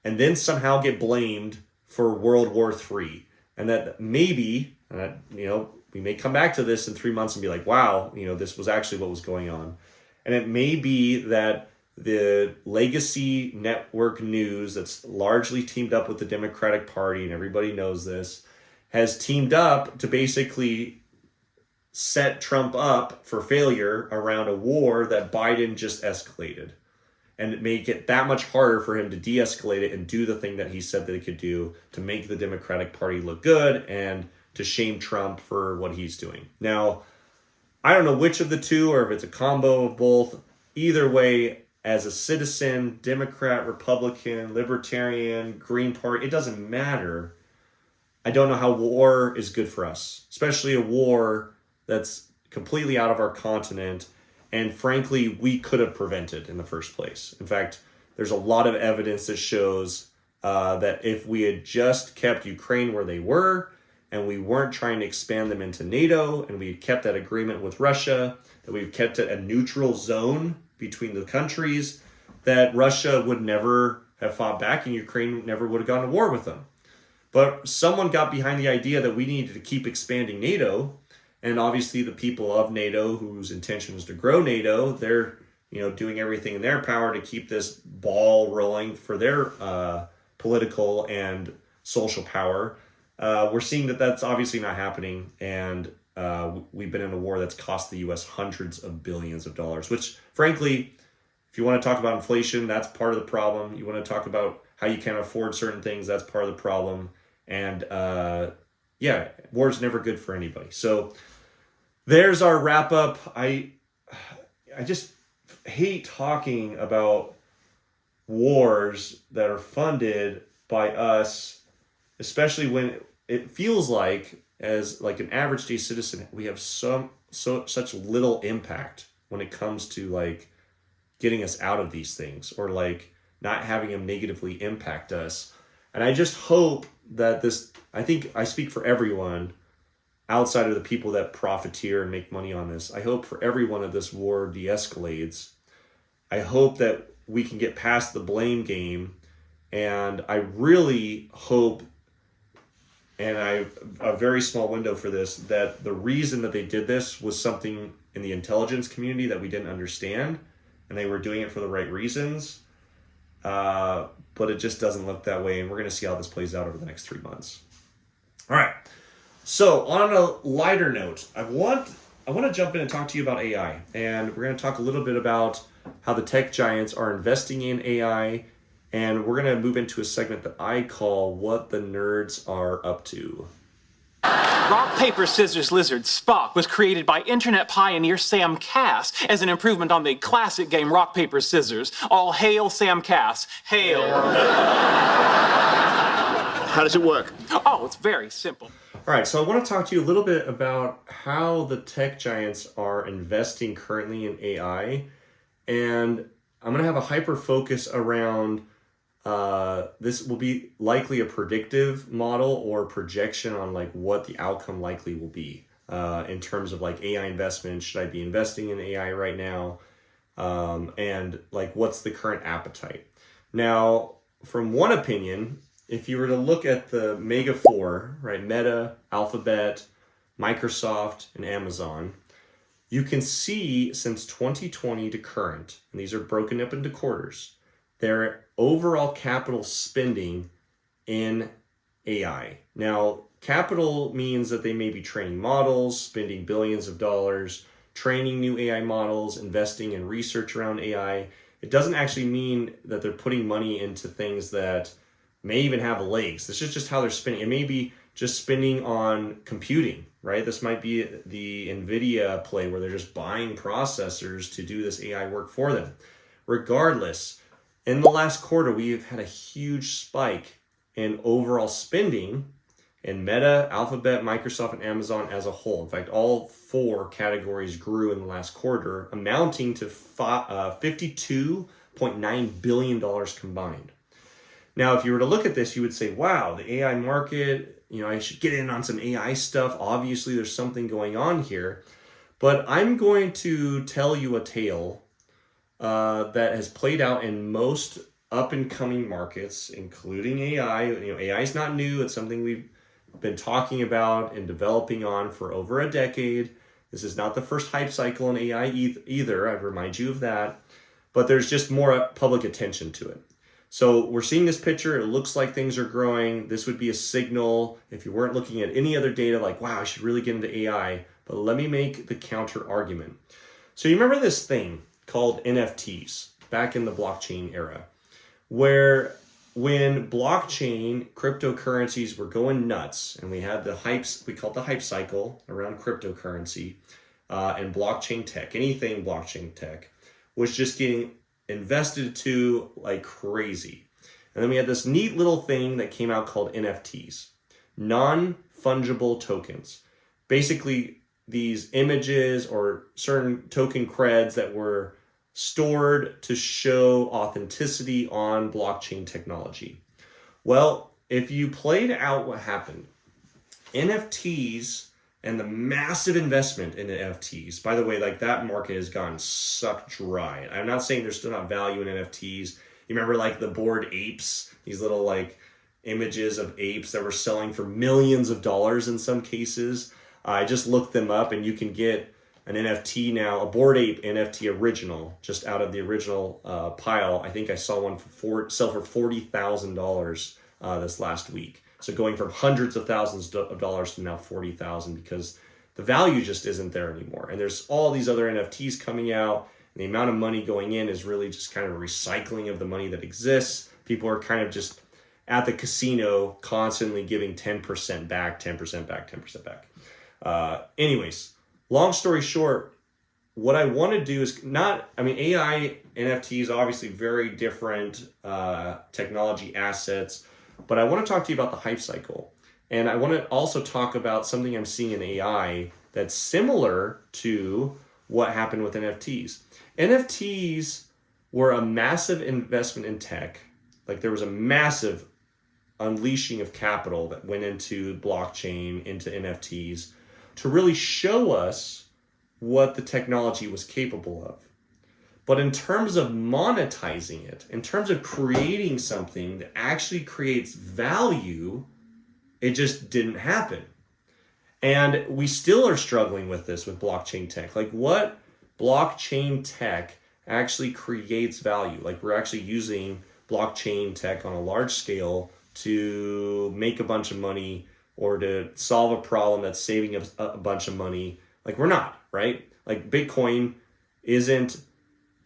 and then somehow get blamed for World War III. And that maybe, we may come back to this in 3 months and be like, wow, this was actually what was going on. And it may be that the legacy network news that's largely teamed up with the Democratic Party, and everybody knows this, has teamed up to basically set Trump up for failure around a war that Biden just escalated, and make it that much harder for him to de-escalate it and do the thing that he said that he could do to make the Democratic Party look good and to shame Trump for what he's doing. Now, I don't know which of the two, or if it's a combo of both. Either way, as a citizen, Democrat, Republican, Libertarian, Green Party, it doesn't matter. I don't know how war is good for us, especially a war that's completely out of our continent, and frankly, we could have prevented in the first place. In fact, there's a lot of evidence that shows that if we had just kept Ukraine where they were, and we weren't trying to expand them into NATO, and we kept that agreement with Russia, that we've kept it a neutral zone between the countries, that Russia would never have fought back and Ukraine never would have gone to war with them. But someone got behind the idea that we needed to keep expanding NATO, and obviously the people of NATO, whose intention is to grow NATO, they're doing everything in their power to keep this ball rolling for their political and social power. We're seeing that that's obviously not happening, and we've been in a war that's cost the U.S. hundreds of billions of dollars, which, frankly, if you want to talk about inflation, that's part of the problem. You want to talk about how you can't afford certain things, that's part of the problem. And war is never good for anybody. So there's our wrap up. I just hate talking about wars that are funded by us, especially when it feels like, as like an average day citizen, we have such little impact when it comes to like getting us out of these things, or like not having them negatively impact us. And I just hope that I think I speak for everyone outside of the people that profiteer and make money on this. I hope for everyone that this war de-escalates. I hope that we can get past the blame game. And I really hope, and I have a very small window for this, that the reason that they did this was something in the intelligence community that we didn't understand, and they were doing it for the right reasons. But it just doesn't look that way, and we're going to see how this plays out over the next 3 months. All right. So on a lighter note, I want to jump in and talk to you about AI, and we're going to talk a little bit about how the tech giants are investing in AI, and we're going to move into a segment that I call What the Nerds Are Up To. Rock, Paper, Scissors, Lizard, Spock was created by internet pioneer Sam Cass as an improvement on the classic game Rock, Paper, Scissors. All hail Sam Cass. Hail. How does it work? Oh, it's very simple. All right, so I want to talk to you a little bit about how the tech giants are investing currently in AI. And I'm going to have a hyper focus around this will be likely a predictive model or projection on like what the outcome likely will be in terms of like AI investment. Should I be investing in AI right now? And like what's the current appetite? Now, from one opinion, if you were to look at the mega four, right, Meta, Alphabet, Microsoft, and Amazon, you can see since 2020 to current, and these are broken up into quarters, their overall capital spending in AI. Now, capital means that they may be training models, spending billions of dollars, training new AI models, investing in research around AI. It doesn't actually mean that they're putting money into things that may even have legs. This is just how they're spending. It may be just spending on computing, right? This might be the NVIDIA play where they're just buying processors to do this AI work for them. Regardless, in the last quarter, we've had a huge spike in overall spending in Meta, Alphabet, Microsoft, and Amazon as a whole. In fact, all four categories grew in the last quarter, amounting to $52.9 billion combined. Now, if you were to look at this, you would say, wow, the AI market, I should get in on some AI stuff. Obviously, there's something going on here. But I'm going to tell you a tale that has played out in most up-and-coming markets, including AI. AI is not new. It's something we've been talking about and developing on for over a decade. This is not the first hype cycle in AI either. I'd remind you of that. but there's just more public attention to it. So we're seeing this picture. It looks like things are growing. This would be a signal if you weren't looking at any other data like, wow, I should really get into AI. But let me make the counter argument. So you remember this thing called NFTs back in the blockchain era, where when blockchain cryptocurrencies were going nuts and we had the hypes, we call it the hype cycle around cryptocurrency and blockchain tech, anything blockchain tech was just getting invested to like crazy. And then we had this neat little thing that came out called NFTs, non-fungible tokens. Basically, these images or certain token creds that were stored to show authenticity on blockchain technology. Well, if you played out what happened, NFTs and the massive investment in NFTs, by the way, like that market has gone sucked dry. I'm not saying there's still not value in NFTs. You remember like the Bored Apes, these little like images of apes that were selling for millions of dollars in some cases. I just looked them up and you can get an NFT now, a Bored Ape NFT original, just out of the original pile. I think I saw one sell for $40,000 this last week. So going from hundreds of thousands of dollars to now 40,000 because the value just isn't there anymore. And there's all these other NFTs coming out, and the amount of money going in is really just kind of a recycling of the money that exists. People are kind of just at the casino constantly giving 10% back, 10% back, 10% back. Anyways, long story short, what I want to do is AI, NFTs, obviously very different technology assets, but I want to talk to you about the hype cycle. And I want to also talk about something I'm seeing in AI that's similar to what happened with NFTs. NFTs were a massive investment in tech. Like there was a massive unleashing of capital that went into blockchain, into NFTs, to really show us what the technology was capable of. But in terms of monetizing it, in terms of creating something that actually creates value, it just didn't happen. And we still are struggling with this with blockchain tech. Like what blockchain tech actually creates value? Like we're actually using blockchain tech on a large scale to make a bunch of money or to solve a problem that's saving us a bunch of money. Like we're not, right? Like Bitcoin isn't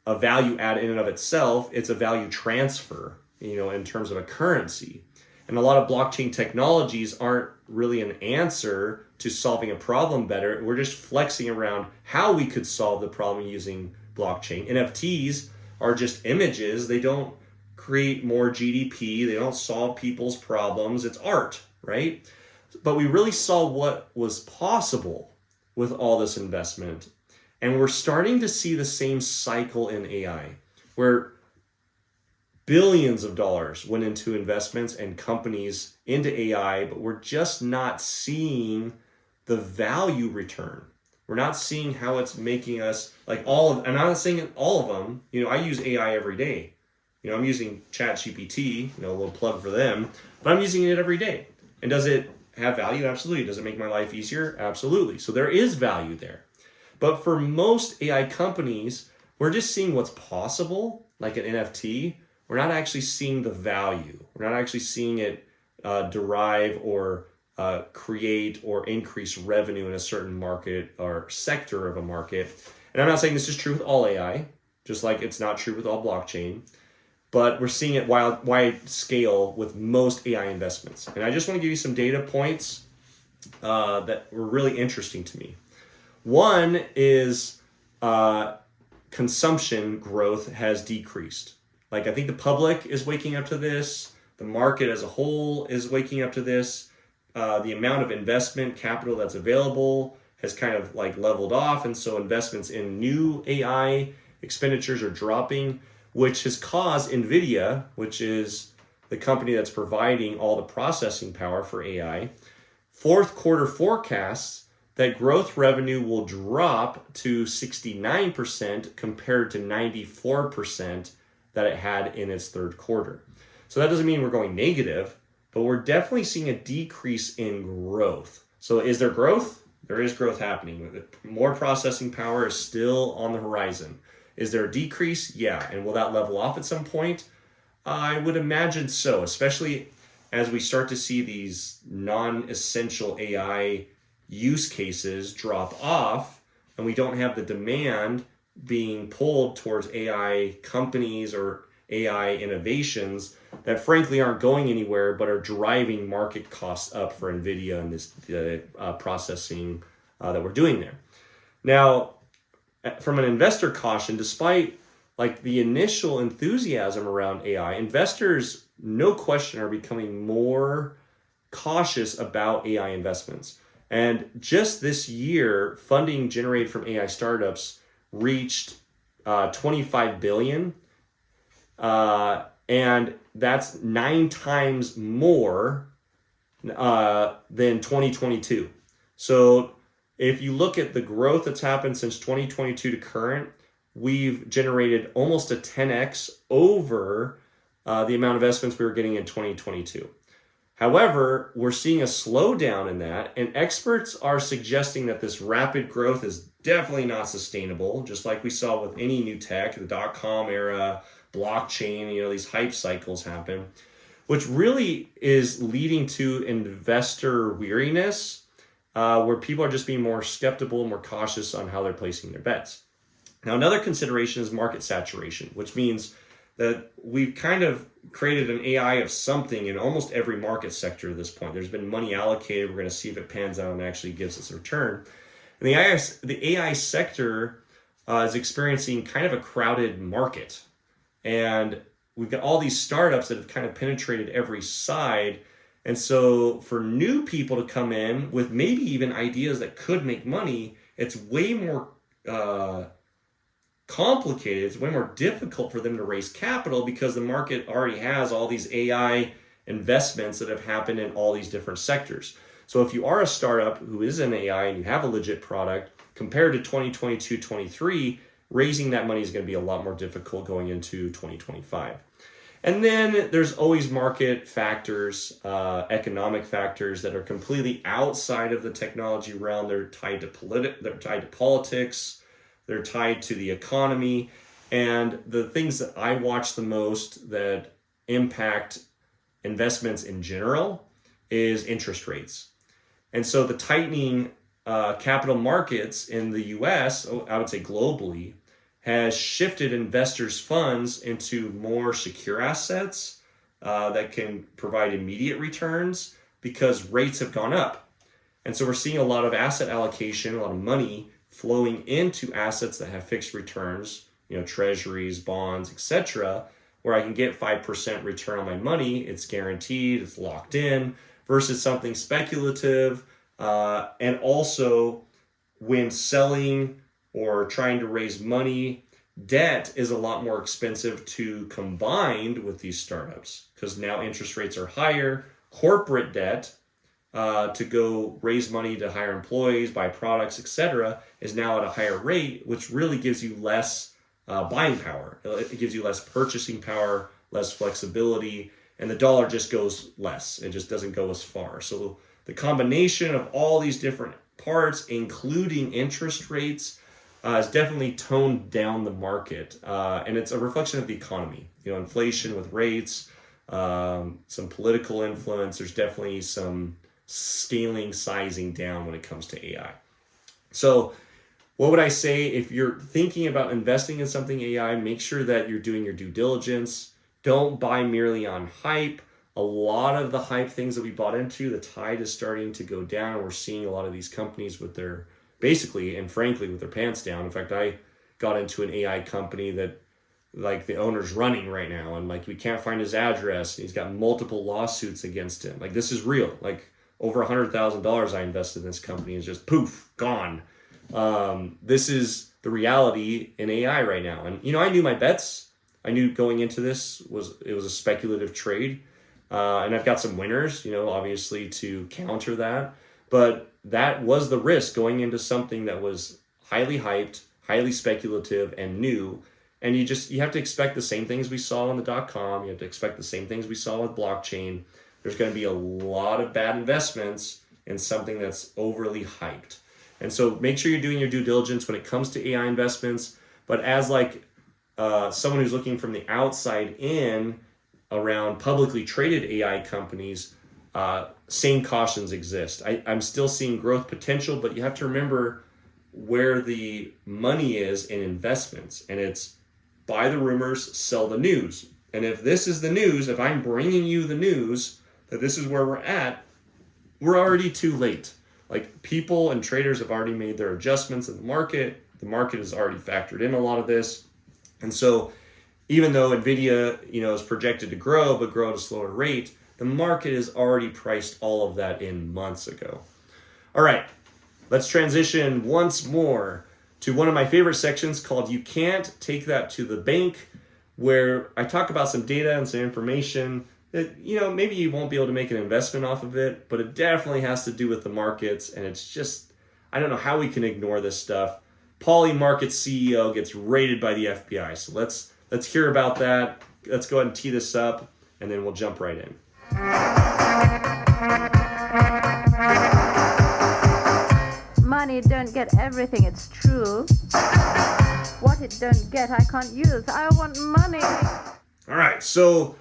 a value add in and of itself, it's a value transfer, in terms of a currency. And a lot of blockchain technologies aren't really an answer to solving a problem better. We're just flexing around how we could solve the problem using blockchain. NFTs are just images. They don't create more GDP. They don't solve people's problems. It's art, right? But we really saw what was possible with all this investment. And we're starting to see the same cycle in AI, where billions of dollars went into investments and companies into AI, but we're just not seeing the value return. We're not seeing how it's making us and I'm not saying all of them, I use AI every day. I'm using ChatGPT, a little plug for them, but I'm using it every day. And does it have value? Absolutely. Does it make my life easier? Absolutely. So there is value there. But for most AI companies, we're just seeing what's possible, like an NFT. We're not actually seeing the value. We're not actually seeing it derive or create or increase revenue in a certain market or sector of a market. And I'm not saying this is true with all AI, just like it's not true with all blockchain, but we're seeing it wide scale with most AI investments. And I just want to give you some data points that were really interesting to me. One is consumption growth has decreased. Like I think the public is waking up to this. The market as a whole is waking up to this. The amount of investment capital that's available has kind of like leveled off. And so investments in new AI expenditures are dropping, which has caused NVIDIA, which is the company that's providing all the processing power for AI, fourth quarter forecasts that growth revenue will drop to 69% compared to 94% that it had in its third quarter. So that doesn't mean we're going negative, but we're definitely seeing a decrease in growth. So is there growth? There is growth happening. More processing power is still on the horizon. Is there a decrease? Yeah. And will that level off at some point? I would imagine so, especially as we start to see these non-essential AI use cases drop off and we don't have the demand being pulled towards AI companies or AI innovations that frankly aren't going anywhere but are driving market costs up for NVIDIA and this processing that we're doing there. Now, from an investor caution, despite like the initial enthusiasm around AI, investors, no question, are becoming more cautious about AI investments. And just this year, funding generated from AI startups reached 25 billion. And that's 9 times more than 2022. So if you look at the growth that's happened since 2022 to current, we've generated almost a 10x over the amount of investments we were getting in 2022. However, we're seeing a slowdown in that, and experts are suggesting that this rapid growth is definitely not sustainable, just like we saw with any new tech, the dot-com era, blockchain, these hype cycles happen, which really is leading to investor weariness, where people are just being more skeptical, more cautious on how they're placing their bets. Now, another consideration is market saturation, which means that we've kind of created an AI of something in almost every market sector at this point. There's been money allocated. We're going to see if it pans out and actually gives us a return. And the AI sector is experiencing kind of a crowded market. And we've got all these startups that have kind of penetrated every side. And so for new people to come in with maybe even ideas that could make money, it's way more complicated. It's way more difficult for them to raise capital because the market already has all these AI investments that have happened in all these different sectors. So if you are a startup who is in AI and you have a legit product, compared to 2022-23, raising that money is going to be a lot more difficult going into 2025. And then there's always market factors, economic factors that are completely outside of the technology realm. They're tied to politics. They're tied to the economy. And the things that I watch the most that impact investments in general is interest rates. And so the tightening capital markets in the US, I would say globally, has shifted investors' funds into more secure assets that can provide immediate returns because rates have gone up. And so we're seeing a lot of asset allocation, a lot of money flowing into assets that have fixed returns, treasuries, bonds, etc., where I can get 5% return on my money. It's guaranteed, it's locked in, versus something speculative. And also when selling or trying to raise money, debt is a lot more expensive to combine with these startups because now interest rates are higher. Corporate debt to go raise money to hire employees, buy products, etc., is now at a higher rate, which really gives you less buying power. It gives you less purchasing power, less flexibility, and the dollar just goes less. It just doesn't go as far. So the combination of all these different parts, including interest rates, has definitely toned down the market. And it's a reflection of the economy. Inflation with rates, some political influence. There's definitely some scaling, sizing down when it comes to AI. So what would I say? If you're thinking about investing in something AI, make sure that you're doing your due diligence. Don't buy merely on hype. A lot of the hype things that we bought into, the tide is starting to go down. We're seeing a lot of these companies with their, basically and frankly, with their pants down. In fact, I got into an AI company that like the owner's running right now, and like we can't find his address. He's got multiple lawsuits against him. Like this is real. Like over $100,000 I invested in this company is just poof, gone. This is the reality in AI right now. And I knew my bets. I knew going into this it was a speculative trade. And I've got some winners, obviously to counter that. But that was the risk going into something that was highly hyped, highly speculative, and new. And you have to expect the same things we saw on the .com. You have to expect the same things we saw with blockchain. There's going to be a lot of bad investments in something that's overly hyped. And so make sure you're doing your due diligence when it comes to AI investments. But as like someone who's looking from the outside in around publicly traded AI companies, same cautions exist. I'm still seeing growth potential, but you have to remember where the money is in investments, and it's buy the rumors, sell the news. And if this is the news, if I'm bringing you the news that this is where we're at, we're already too late. Like, people and traders have already made their adjustments in the market. The market has already factored in a lot of this. And so even though Nvidia, is projected to grow, but grow at a slower rate, the market has already priced all of that in months ago. All right, let's transition once more to one of my favorite sections called You Can't Take That to the Bank, where I talk about some data and some information that, maybe you won't be able to make an investment off of it, but it definitely has to do with the markets. And it's just, I don't know how we can ignore this stuff. Polymarket's CEO gets raided by the FBI. So let's hear about that. Let's go ahead and tee this up, and then we'll jump right in. Money don't get everything, it's true. What it don't get, I can't use. I want money. All right, so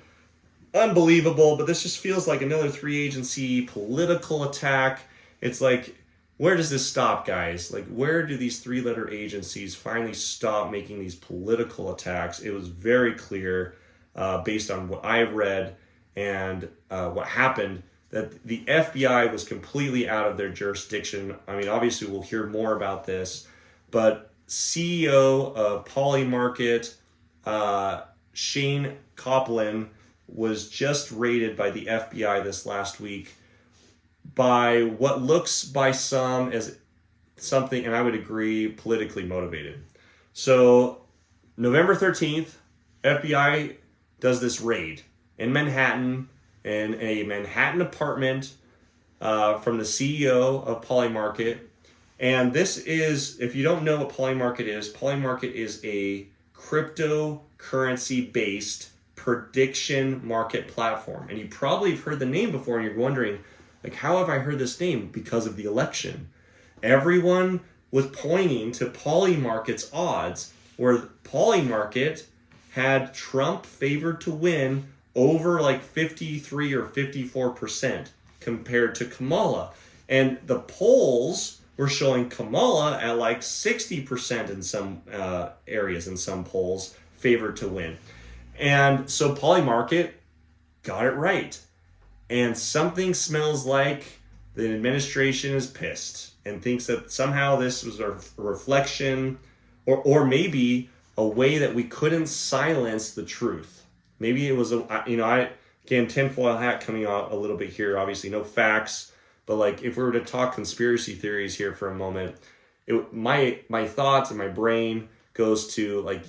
unbelievable, but this just feels like another 3-agency political attack. It's like, where does this stop, guys? Like, where do these 3-letter agencies finally stop making these political attacks? It was very clear, based on what I've read and what happened, that the FBI was completely out of their jurisdiction. I mean, obviously, we'll hear more about this, but CEO of Polymarket, Shane Copeland, was just raided by the FBI this last week by what looks by some as something, and I would agree, politically motivated. So November 13th, FBI does this raid in Manhattan, in a Manhattan apartment from the CEO of Polymarket. And this is, if you don't know what Polymarket is a cryptocurrency-based prediction market platform. And you probably have heard the name before, and you're wondering, like, how have I heard this name? Because of the election. Everyone was pointing to Polymarket's odds, where Polymarket had Trump favored to win over like 53 or 54% compared to Kamala. And the polls were showing Kamala at like 60% in some areas, in some polls, favored to win. And so Polymarket got it right. And something smells like the administration is pissed and thinks that somehow this was a reflection or maybe a way that we couldn't silence the truth. Maybe it was again, tinfoil hat coming out a little bit here, obviously no facts, but like if we were to talk conspiracy theories here for a moment, my thoughts and my brain goes to like,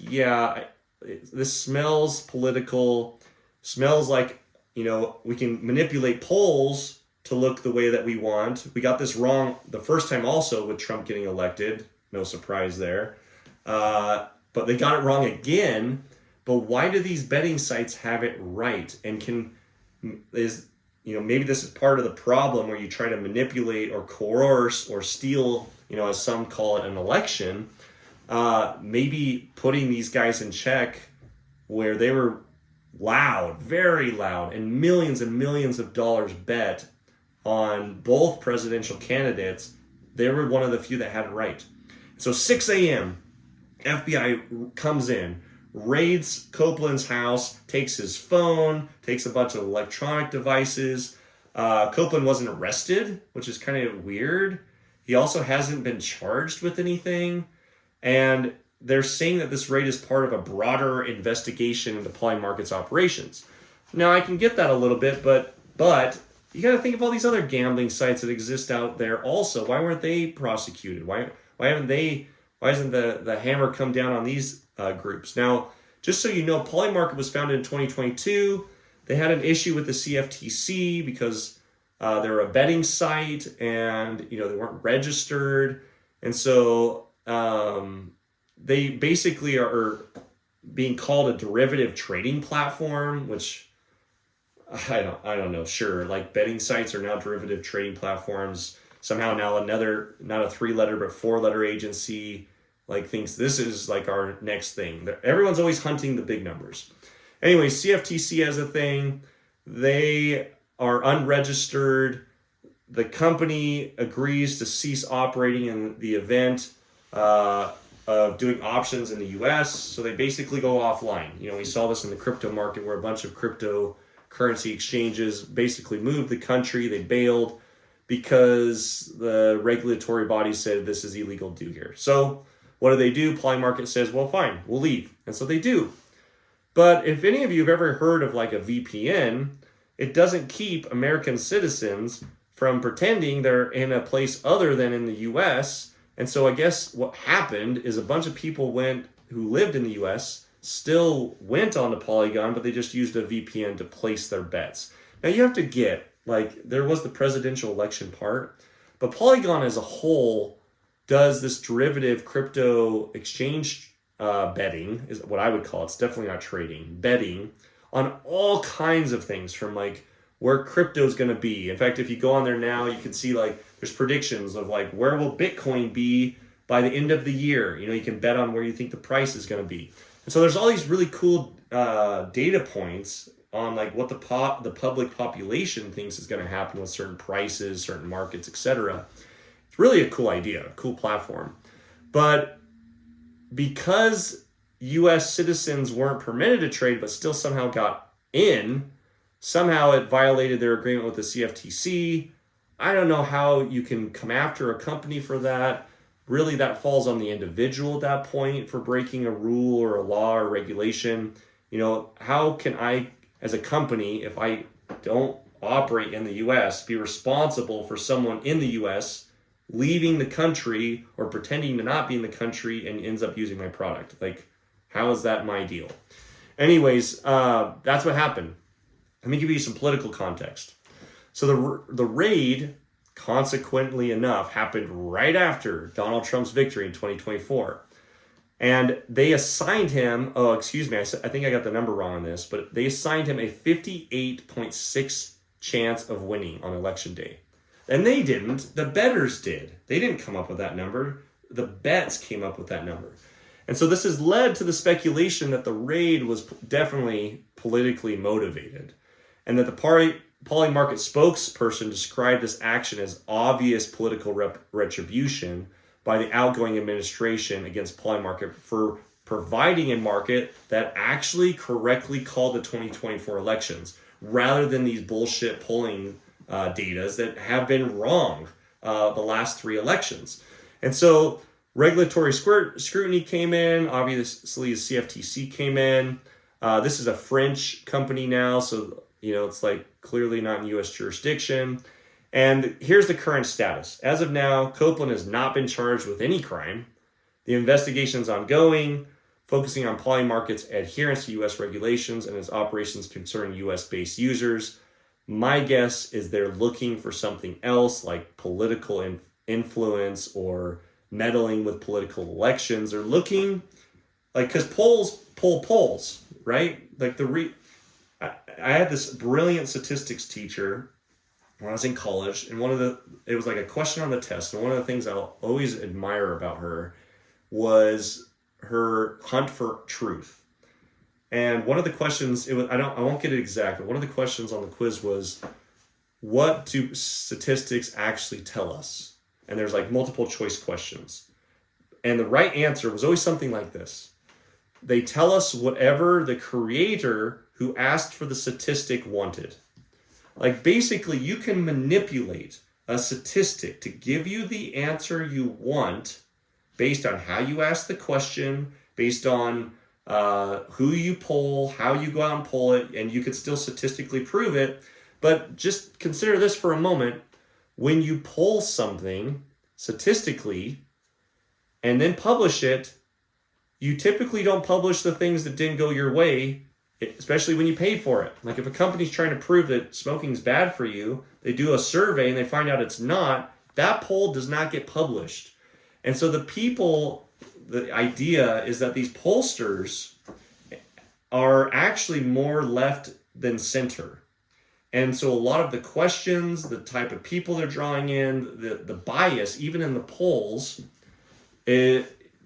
this smells political, smells like, we can manipulate polls to look the way that we want. We got this wrong the first time also with Trump getting elected. No surprise there. But they got it wrong again. But why do these betting sites have it right? And maybe this is part of the problem where you try to manipulate or coerce or steal, as some call it, an election. Maybe putting these guys in check where they were loud, very loud, and millions of dollars bet on both presidential candidates. They were one of the few that had it right. So 6 a.m., FBI comes in, raids Copeland's house, takes his phone, takes a bunch of electronic devices. Copeland wasn't arrested, which is kind of weird. He also hasn't been charged with anything. And they're saying that this raid is part of a broader investigation into Polymarket's operations. Now, I can get that a little bit, but you got to think of all these other gambling sites that exist out there also. Why weren't they prosecuted? Why hasn't the hammer come down on these groups? Now, just so you know, Polymarket was founded in 2022. They had an issue with the CFTC because they're a betting site and they weren't registered, and so they basically are being called a derivative trading platform, which I don't know. Sure, like betting sites are now derivative trading platforms. Somehow now another, not a 3-letter but 4-letter agency like thinks this is like our next thing. Everyone's always hunting the big numbers. Anyway, CFTC has a thing. They are unregistered. The company agrees to cease operating in the event of doing options in the US. So they basically go offline. We saw this in the crypto market where a bunch of cryptocurrency exchanges basically moved the country. They bailed because the regulatory body said this is illegal to do here. So what do? Polymarket says, well, fine, we'll leave. And so they do. But if any of you have ever heard of like a VPN, it doesn't keep American citizens from pretending they're in a place other than in the US. And so I guess what happened is a bunch of people who lived in the US still went on to Polygon, but they just used a VPN to place their bets. Now you have to get, there was the presidential election part, but Polygon as a whole does this derivative crypto exchange betting, is what I would call it. It's definitely not trading, betting on all kinds of things from where crypto is going to be. In fact, if you go on there now, you can see there's predictions of where will Bitcoin be by the end of the year. You can bet on where you think the price is going to be. And so there's all these really cool data points on what the public population thinks is going to happen with certain prices, certain markets, etc. It's really a cool idea, a cool platform. But because US citizens weren't permitted to trade but still somehow got in, somehow it violated their agreement with the CFTC. I don't know how you can come after a company for that. Really, that falls on the individual at that point for breaking a rule or a law or regulation. How can I, as a company, if I don't operate in the US, be responsible for someone in the US leaving the country or pretending to not be in the country and ends up using my product? How is that my deal? Anyways, that's what happened. Let me give you some political context. So the raid, consequently enough, happened right after Donald Trump's victory in 2024. And they assigned him, I think I got the number wrong on this, but they assigned him a 58.6 chance of winning on election day. And they didn't, the bettors did. They didn't come up with that number. The bets came up with that number. And so this has led to the speculation that the raid was definitely politically motivated, and that the Polymarket spokesperson described this action as obvious political retribution by the outgoing administration against Polymarket for providing a market that actually correctly called the 2024 elections, rather than these bullshit polling data that have been wrong the last 3 elections. And so regulatory scrutiny came in. Obviously, the CFTC came in. This is a French company now, so it's clearly not in U.S. jurisdiction. And here's the current status. As of now, Copeland has not been charged with any crime. The investigation is ongoing, focusing on Polymarket's adherence to U.S. regulations and its operations concerning U.S.-based users. My guess is they're looking for something else, like political influence or meddling with political elections. They're looking, because polls pull polls, right? I had this brilliant statistics teacher when I was in college, and it was a question on the test, and one of the things I'll always admire about her was her hunt for truth. And one of the questions, I won't get it exact, but one of the questions on the quiz was, what do statistics actually tell us? And there's multiple choice questions. And the right answer was always something like this. They tell us whatever the creator who asked for the statistic wanted. Basically, you can manipulate a statistic to give you the answer you want based on how you ask the question, based on who you poll, how you go out and poll it, and you could still statistically prove it. But just consider this for a moment. When you poll something statistically and then publish it, you typically don't publish the things that didn't go your way, especially when you pay for it. If a company's trying to prove that smoking's bad for you, they do a survey and they find out it's not, that poll does not get published. And so the idea is that these pollsters are actually more left than center. And so a lot of the questions, the type of people they're drawing in, the bias, even in the polls,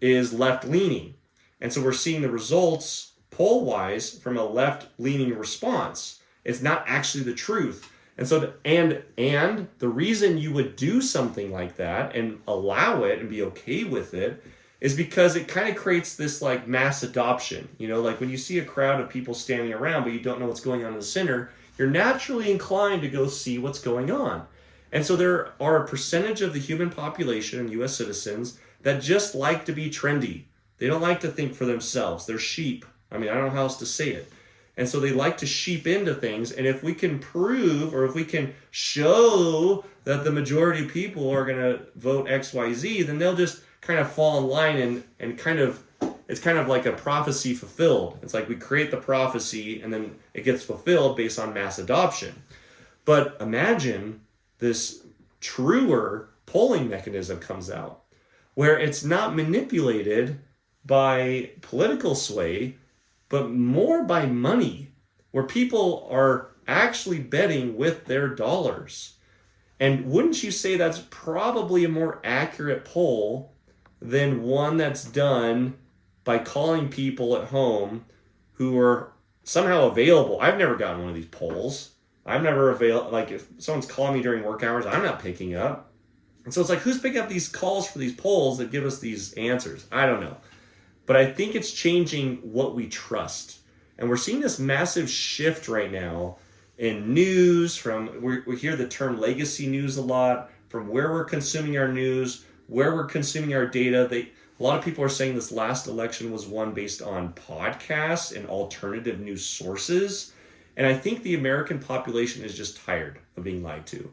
is left-leaning. And so we're seeing the results poll-wise from a left-leaning response. It's not actually the truth. And so, and the reason you would do something like that and allow it and be okay with it is because it kind of creates this like mass adoption. You know, like when you see a crowd of people standing around, but you don't know what's going on in the center, you're naturally inclined to go see what's going on. And so there are a percentage of the human population and US citizens that just like to be trendy. They don't like to think for themselves. They're sheep. I mean, I don't know how else to say it. And so they like to sheep into things. And if we can prove, or if we can show that the majority of people are going to vote XYZ, then they'll just kind of fall in line and kind of, it's kind of like a prophecy fulfilled. It's like we create the prophecy and then it gets fulfilled based on mass adoption. But imagine this truer polling mechanism comes out where it's not manipulated by political sway, but more by money, where people are actually betting with their dollars. And wouldn't you say that's probably a more accurate poll than one that's done by calling people at home who are somehow available? I've never gotten one of these polls. I'm never available. Like if someone's calling me during work hours, I'm not picking up. And so it's like, who's picking up these calls for these polls that give us these answers? I don't know. But I think it's changing what we trust. And we're seeing this massive shift right now in news we hear the term legacy news a lot, from where we're consuming our news, where we're consuming our data. A lot of people are saying this last election was won based on podcasts and alternative news sources. And I think the American population is just tired of being lied to.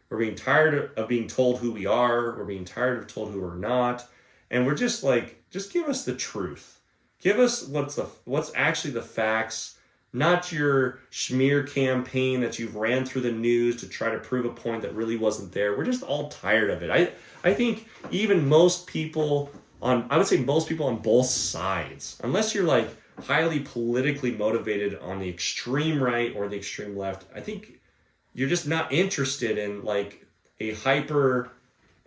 We're being tired of being told who we are. We're being tired of told who we're not. And we're just like, just give us the truth. Give us what's actually the facts, not your smear campaign that you've ran through the news to try to prove a point that really wasn't there. We're just all tired of it. I think even most people I would say most people on both sides, unless you're like highly politically motivated on the extreme right or the extreme left, I think you're just not interested in like a hyper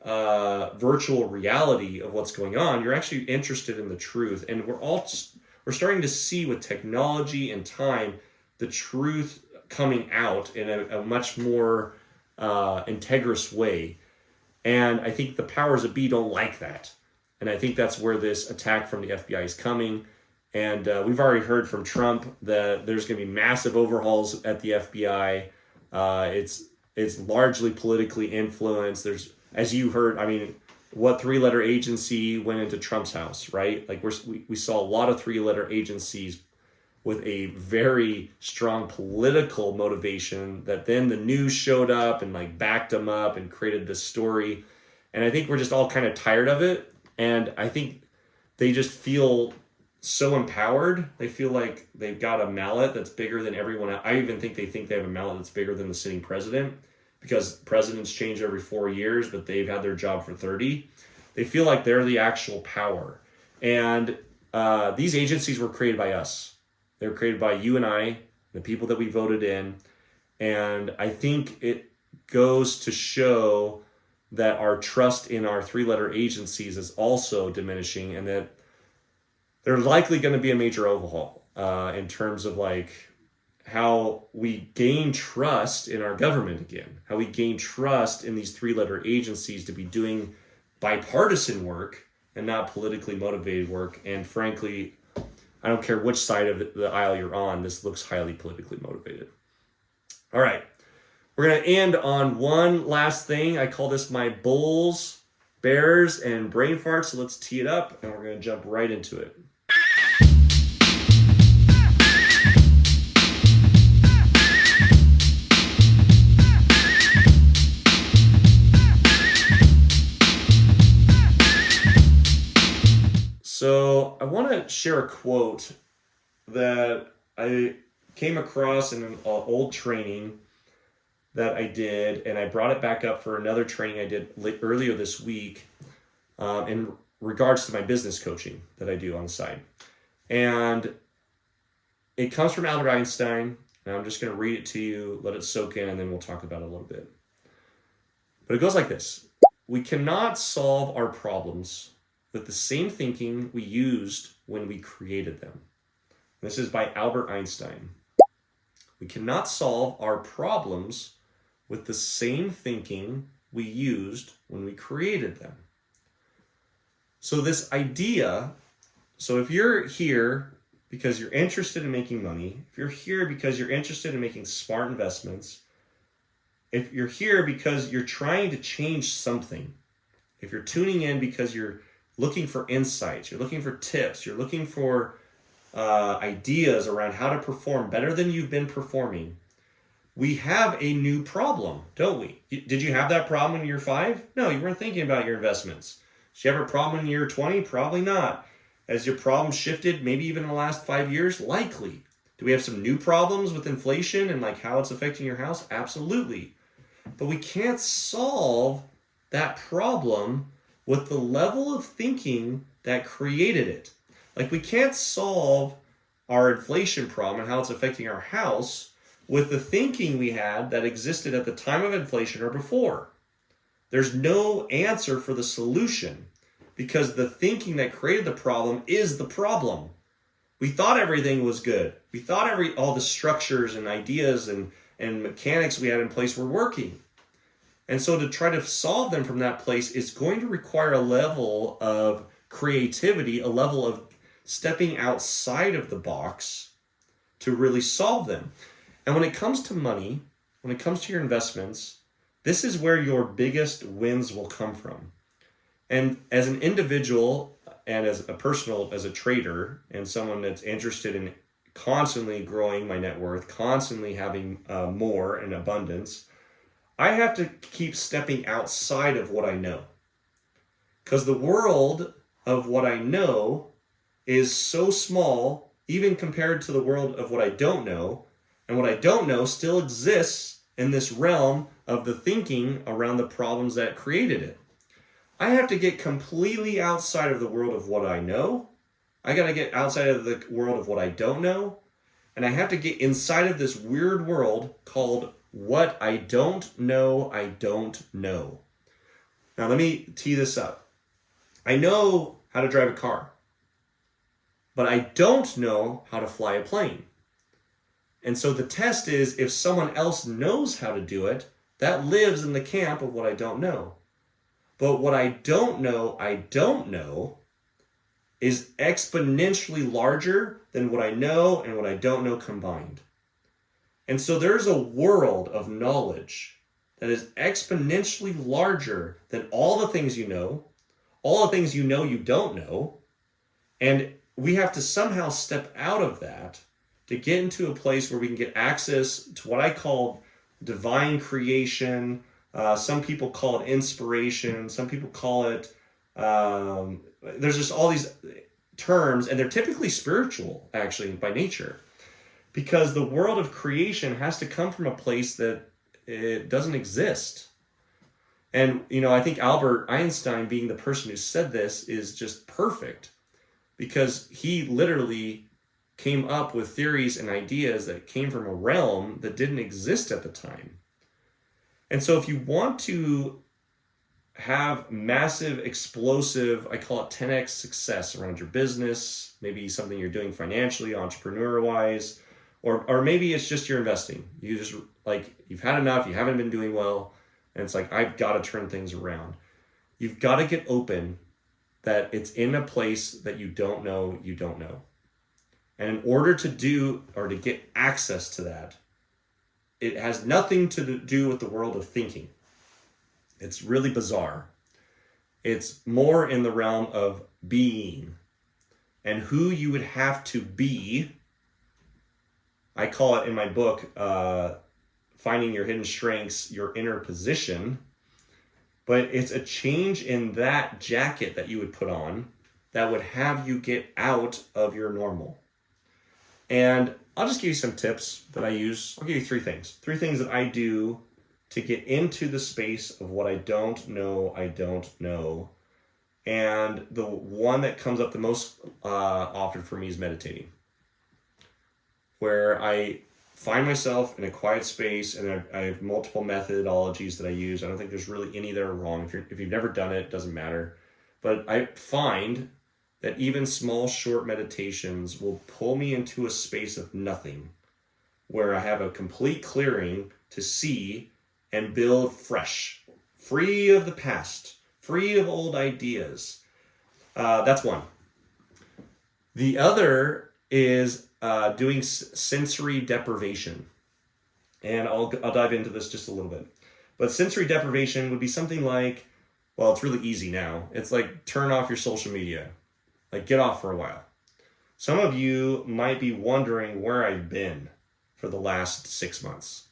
virtual reality of what's going on. You're actually interested in the truth. And we're starting to see with technology and time, the truth coming out in a much more integrous way. And I think the powers that be don't like that. And I think that's where this attack from the FBI is coming. And we've already heard from Trump that there's going to be massive overhauls at the FBI. It's largely politically influenced. There's, as you heard, I mean, what three-letter agency went into Trump's house, right? Like we saw a lot of three-letter agencies with a very strong political motivation that then the news showed up and like backed them up and created this story. And I think we're just all kind of tired of it. And I think they just feel so empowered. They feel like they've got a mallet that's bigger than everyone else. I even think they have a mallet that's bigger than the sitting president, because presidents change every 4 years, but they've had their job for 30. They feel like they're the actual power. And these agencies were created by us. They were created by you and I, the people that we voted in. And I think it goes to show that our trust in our three-letter agencies is also diminishing, and that there's likely going to be a major overhaul in terms of like how we gain trust in our government again, how we gain trust in these three-letter agencies to be doing bipartisan work and not politically motivated work. And frankly, I don't care which side of the aisle you're on, this looks highly politically motivated. All right, we're going to end on one last thing. I call this my bulls, bears, and brain farts. So let's tee it up and we're going to jump right into it. So I want to share a quote that I came across in an old training that I did, and I brought it back up for another training I did earlier this week in regards to my business coaching that I do on the side. And it comes from Albert Einstein, and I'm just going to read it to you, let it soak in, and then we'll talk about it a little bit. But it goes like this: we cannot solve our problems with the same thinking we used when we created them. This is by Albert Einstein. We cannot solve our problems with the same thinking we used when we created them. So this idea, so if you're here because you're interested in making money, if you're here because you're interested in making smart investments, if you're here because you're trying to change something, if you're tuning in because you're looking for insights, you're looking for tips, you're looking for ideas around how to perform better than you've been performing, we have a new problem, don't we? Did you have that problem in year 5? No, you weren't thinking about your investments. Did you have a problem in year 20? Probably not. Has your problem shifted maybe even in the last 5 years? Likely. Do we have some new problems with inflation and like how it's affecting your house? Absolutely. But we can't solve that problem with the level of thinking that created it. Like we can't solve our inflation problem and how it's affecting our house with the thinking we had that existed at the time of inflation or before. There's no answer for the solution because the thinking that created the problem is the problem. We thought everything was good. We thought all the structures and ideas and mechanics we had in place were working. And so to try to solve them from that place is going to require a level of creativity, a level of stepping outside of the box to really solve them. And when it comes to money, when it comes to your investments, this is where your biggest wins will come from. And as an individual and as a trader and someone that's interested in constantly growing my net worth, constantly having more in abundance, I have to keep stepping outside of what I know. Because the world of what I know is so small, even compared to the world of what I don't know. And what I don't know still exists in this realm of the thinking around the problems that created it. I have to get completely outside of the world of what I know. I got to get outside of the world of what I don't know. And I have to get inside of this weird world called what I don't know, I don't know. Now let me tee this up. I know how to drive a car, but I don't know how to fly a plane. And so the test is if someone else knows how to do it, that lives in the camp of what I don't know. But what I don't know is exponentially larger than what I know and what I don't know combined. And so there's a world of knowledge that is exponentially larger than all the things you know, all the things you know you don't know. And we have to somehow step out of that to get into a place where we can get access to what I call divine creation. Some people call it inspiration. Some people call it, there's just all these terms, and they're typically spiritual, actually, by nature. Because the world of creation has to come from a place that it doesn't exist. And, I think Albert Einstein, being the person who said this, is just perfect. Because he literally came up with theories and ideas that came from a realm that didn't exist at the time. And so if you want to have massive, explosive, I call it 10x success around your business, maybe something you're doing financially, entrepreneur-wise, or maybe it's just you're investing. You just, you've had enough, you haven't been doing well, and it's like, I've got to turn things around. You've got to get open that it's in a place that you don't know. And in order to do or to get access to that, it has nothing to do with the world of thinking. It's really bizarre. It's more in the realm of being and who you would have to be. I call it in my book, Finding Your Hidden Strengths, Your Inner Position. But it's a change in that jacket that you would put on that would have you get out of your normal. And I'll just give you some tips that I use. I'll give you 3 things. 3 things that I do to get into the space of what I don't know. And the one that comes up the most often for me is meditating. Where I find myself in a quiet space, and I have multiple methodologies that I use. I don't think there's really any that are wrong. If you've never done it, it doesn't matter. But I find that even small, short meditations will pull me into a space of nothing, where I have a complete clearing to see and build fresh, free of the past, free of old ideas. That's one. The other is doing sensory deprivation. And I'll dive into this just a little bit. But sensory deprivation would be something like, well, it's really easy now. It's like turn off your social media. Like get off for a while. Some of you might be wondering where I've been for the last 6 months.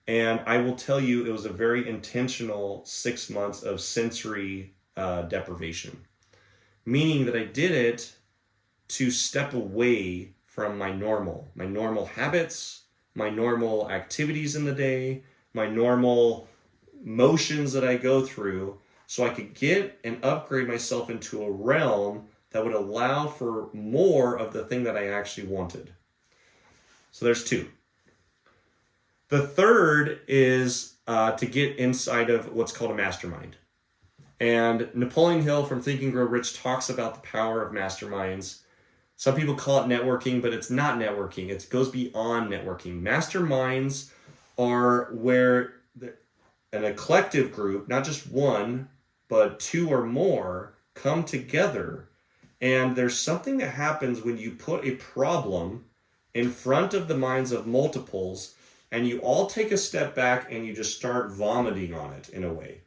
And I will tell you it was a very intentional 6 months of sensory deprivation. Meaning that I did it to step away from my normal habits, my normal activities in the day, my normal motions that I go through, so I could get and upgrade myself into a realm that would allow for more of the thing that I actually wanted. So there's two. The third is to get inside of what's called a mastermind. And Napoleon Hill from Think and Grow Rich talks about the power of masterminds. Some people call it networking, but it's not networking. It goes beyond networking. Masterminds are where a collective group, not just one, but two or more, come together. And there's something that happens when you put a problem in front of the minds of multiples, and you all take a step back and you just start vomiting on it in a way.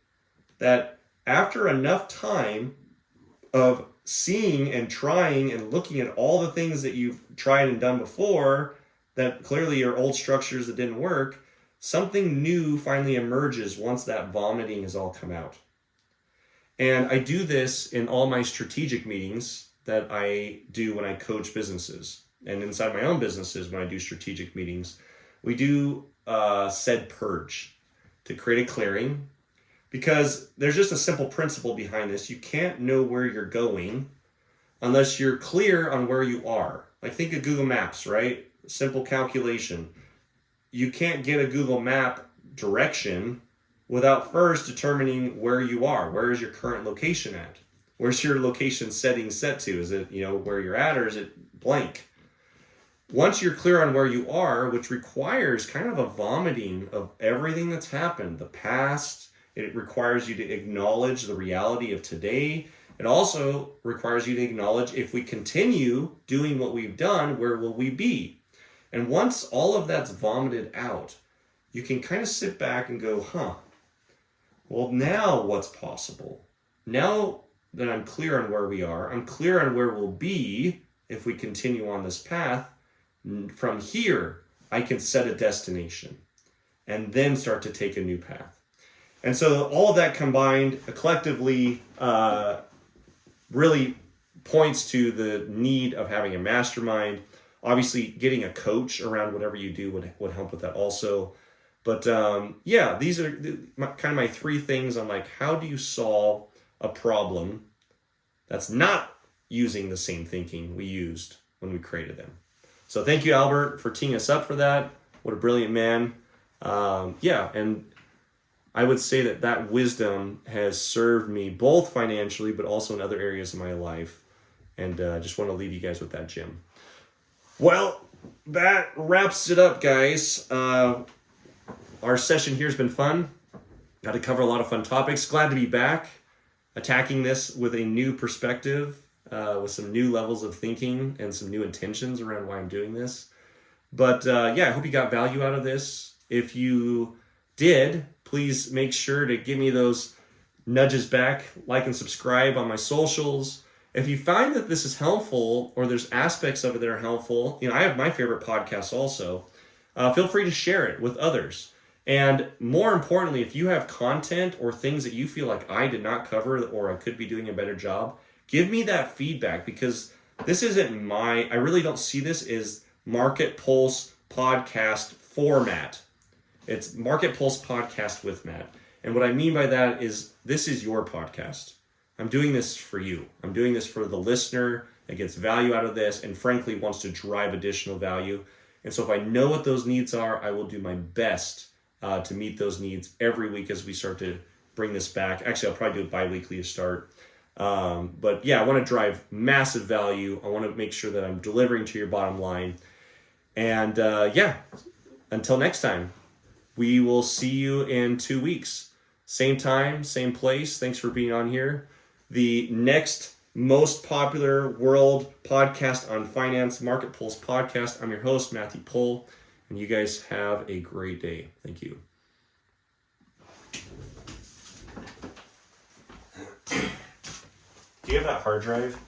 That after enough time of seeing and trying and looking at all the things that you've tried and done before, that clearly are old structures that didn't work, something new finally emerges once that vomiting has all come out. And I do this in all my strategic meetings that I do when I coach businesses. And inside my own businesses, when I do strategic meetings, we do said purge to create a clearing. Because there's just a simple principle behind this. You can't know where you're going unless you're clear on where you are. Like think of Google Maps, right? Simple calculation. You can't get a Google Map direction without first determining where you are. Where is your current location at? Where's your location setting set to? Is it, where you're at, or is it blank? Once you're clear on where you are, which requires kind of a vomiting of everything that's happened, the past. It requires you to acknowledge the reality of today. It also requires you to acknowledge if we continue doing what we've done, where will we be? And once all of that's vomited out, you can kind of sit back and go, well, now what's possible? Now that I'm clear on where we are, I'm clear on where we'll be if we continue on this path. From here, I can set a destination and then start to take a new path. And so all of that combined collectively really points to the need of having a mastermind. Obviously, getting a coach around whatever you do would help with that also. But these are kind of my three things on like how do you solve a problem that's not using the same thinking we used when we created them. So thank you, Albert, for teeing us up for that. What a brilliant man. And I would say that wisdom has served me both financially, but also in other areas of my life. And just want to leave you guys with that gem. Well, that wraps it up, guys. Our session here has been fun. Got to cover a lot of fun topics. Glad to be back, attacking this with a new perspective, with some new levels of thinking and some new intentions around why I'm doing this. But I hope you got value out of this. If you did, please make sure to give me those nudges back, like and subscribe on my socials. If you find that this is helpful or there's aspects of it that are helpful, I have my favorite podcasts also. Feel free to share it with others. And more importantly, if you have content or things that you feel like I did not cover or I could be doing a better job, give me that feedback, because this isn't I really don't see this as Market Pulse podcast format. It's Market Pulse podcast with Matt. And what I mean by that is this is your podcast. I'm doing this for you. I'm doing this for the listener that gets value out of this and frankly wants to drive additional value. And so if I know what those needs are, I will do my best to meet those needs every week as we start to bring this back. Actually, I'll probably do it bi-weekly to start. But yeah, I want to drive massive value. I want to make sure that I'm delivering to your bottom line. And yeah, until next time, we will see you in 2 weeks. Same time, same place. Thanks for being on here. The next most popular world podcast on finance, Market Pulse Podcast. I'm your host, Matthew Pohl, and you guys have a great day. Thank you. Do you have that hard drive?